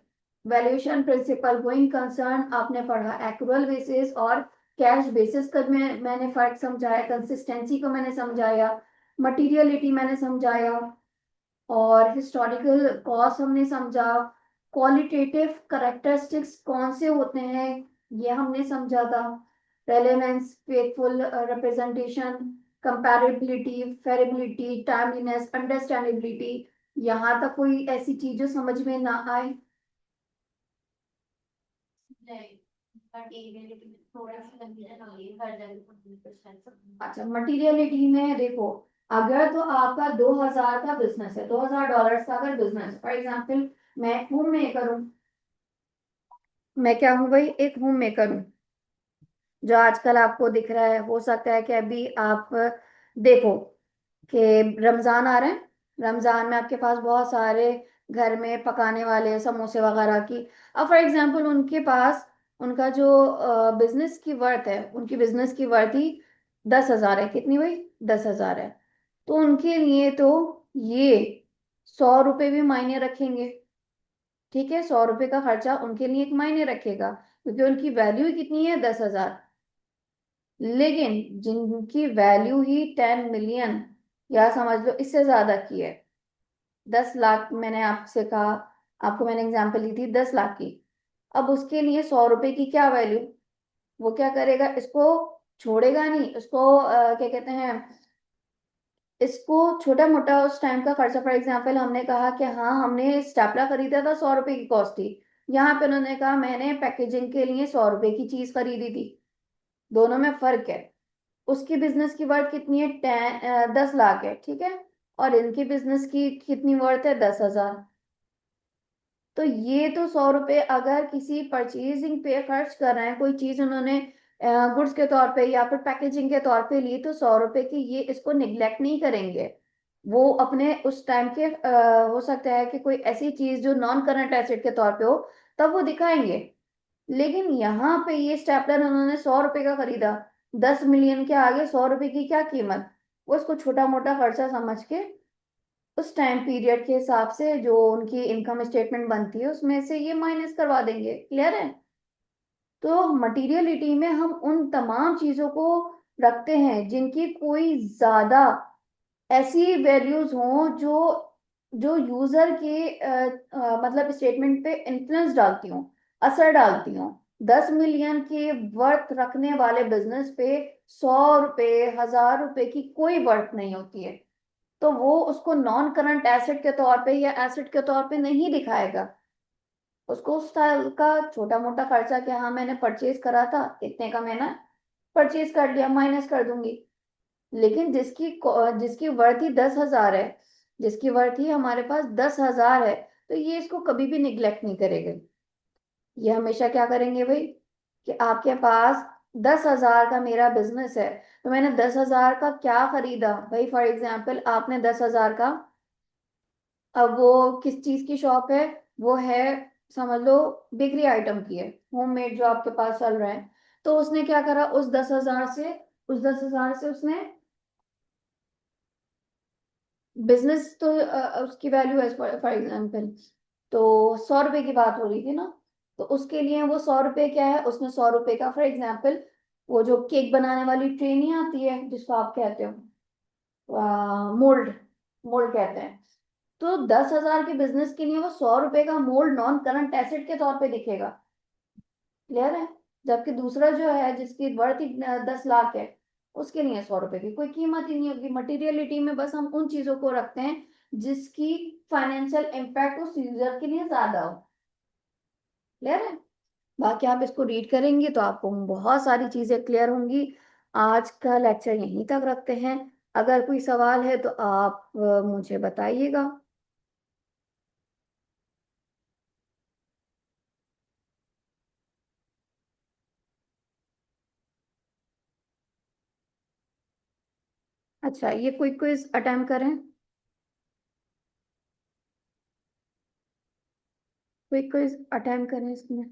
valuation principle, going concern आपने पढ़ा, एक्रूअल बेसिस और कैश बेसिस का मैंने फर्क समझाया, कंसिस्टेंसी को मैंने समझाया, मटीरियलिटी मैंने समझाया, और हिस्टोरिकल कॉस्ट हमने समझा, क्वालिटेटिव करेक्टरिस्टिक्स कौन से होते हैं ये हमने समझा था, relevance, faithful representation, comparability, verifiability, timeliness, understandability, यहाँ तक कोई ऐसी चीज जो समझ में ना आए? नहीं, मटेरियलिटी में थोड़ा सा कंफ्यूजन हो रही है, हर जगह 50%। अच्छा, मटीरियलिटी में देखो, अगर तो आपका 2000 का बिजनेस है, $2000 का अगर बिजनेस, फॉर एग्जाम्पल मैं होम मेकर हूँ, मैं क्या हूँ भाई, एक होम मेकर हूँ, जो आजकल आपको दिख रहा है, हो सकता है कि अभी आप देखो कि रमजान आ रहे हैं, रमजान में आपके पास बहुत सारे घर में पकाने वाले समोसे वगैरह की, अब फॉर एग्जांपल उनके पास, उनका जो बिजनेस की वर्थ है, उनकी बिजनेस की वर्थ ही 10,000 है, कितनी भाई, 10,000 है, तो उनके लिए तो ये 100 रुपये भी मायने रखेंगे, ठीक है, 100 रुपये का खर्चा उनके लिए एक मायने रखेगा, क्योंकि उनकी वैल्यू ही कितनी है, 10,000। लेकिन जिनकी वैल्यू ही 10 मिलियन, या समझ लो इससे ज्यादा की है, 10 लाख, मैंने आपसे कहा, आपको मैंने एग्जांपल दी थी 10 लाख की, अब उसके लिए 100 रुपए की क्या वैल्यू, वो क्या करेगा, इसको छोड़ेगा नहीं, उसको क्या कहते हैं, इसको छोटा मोटा उस टाइम का खर्चा, फॉर एग्जांपल हमने कहा कि हाँ हमने स्टेपलर खरीदा था, 100 रुपए की कॉस्ट थी, यहाँ पे उन्होंने कहा मैंने पैकेजिंग के लिए 100 रुपए की चीज खरीदी थी, दोनों में फर्क है, उसकी बिजनेस की वर्थ कितनी है, 10 लाख है, ठीक है, और इनकी बिजनेस की कितनी वर्थ है, 10,000, तो ये तो 100 रुपए अगर किसी परचेजिंग पे खर्च कर रहे हैं, कोई चीज उन्होंने गुड्स के तौर पे या फिर पैकेजिंग के तौर पे ली, तो 100 रुपए की ये इसको निग्लेक्ट नहीं करेंगे, वो अपने उस टाइम के हो सकता है कि कोई ऐसी चीज जो नॉन करंट एसेट के तौर पे हो, तब वो दिखाएंगे, लेकिन यहाँ पे ये स्टेपलर उन्होंने 100 रुपए का खरीदा, 10 मिलियन के आगे 100 रुपए की क्या कीमत, वो इसको छोटा मोटा खर्चा समझ के उस टाइम पीरियड के हिसाब से जो उनकी इनकम स्टेटमेंट बनती है उसमें से ये माइनस करवा देंगे, क्लियर है? तो मटीरियलिटी में हम उन तमाम चीजों को रखते हैं जिनकी कोई ज्यादा ऐसी वैल्यूज हों जो जो यूजर के मतलब स्टेटमेंट पे इन्फ्लुएंस डालती हूँ, असर डालती हूँ, 10 मिलियन के वर्थ रखने वाले बिजनेस पे 100 रुपए, 1000 रुपए की कोई वर्थ नहीं होती है, तो वो उसको नॉन करंट एसेट के तौर पे या एसेट के तौर पे नहीं दिखाएगा, उसको उस साल का छोटा मोटा खर्चा कि हाँ मैंने परचेज करा था इतने का, मैंने परचेज कर लिया, माइनस कर दूंगी, लेकिन जिसकी वर्थ ही 10,000 है, जिसकी वर्थ ही हमारे पास 10,000 है, तो ये इसको कभी भी निग्लेक्ट नहीं करेंगे, ये हमेशा क्या करेंगे भाई, कि आपके पास 10,000 का मेरा बिजनेस है, तो मैंने 10,000 का क्या खरीदा भाई, फॉर एग्जाम्पल आपने 10,000 का, अब वो किस चीज की शॉप है, वो है समझ लो बेकरी आइटम की है, होममेड जो आपके पास चल रहा है, तो उसने क्या करा, उस 10,000 से उसने बिजनेस तो उसकी वैल्यू है फॉर एग्जाम्पल, तो 100 रुपए की बात हो रही थी ना, तो उसके लिए वो 100 रुपए क्या है, उसने 100 रुपए का फॉर एग्जाम्पल, वो जो केक बनाने वाली ट्रे नहीं आती है जिसको आप कहते हो, मोल्ड, मोल्ड कहते हैं, तो 10,000 के बिजनेस के लिए वो 100 रुपए का मोल्ड नॉन करंट एसेट के तौर पे दिखेगा, क्लियर है? जबकि दूसरा जो है जिसकी वर्थ ही 10 लाख है, उसके लिए 100 रुपए की कोई कीमत ही नहीं होगी, मटीरियलिटी में बस हम उन चीजों को रखते हैं जिसकी फाइनेंशियल इम्पैक्ट उस यूजर के लिए ज्यादा हो, क्लियर है? बाकी आप इसको रीड करेंगे तो आपको बहुत सारी चीजें क्लियर होंगी। आज का लेक्चर यहीं तक रखते हैं, अगर कोई सवाल है तो आप मुझे बताइएगा। अच्छा, ये कोई क्विज अटेम्प्ट करें, कोई क्विज अटेम्प्ट करें इसमें।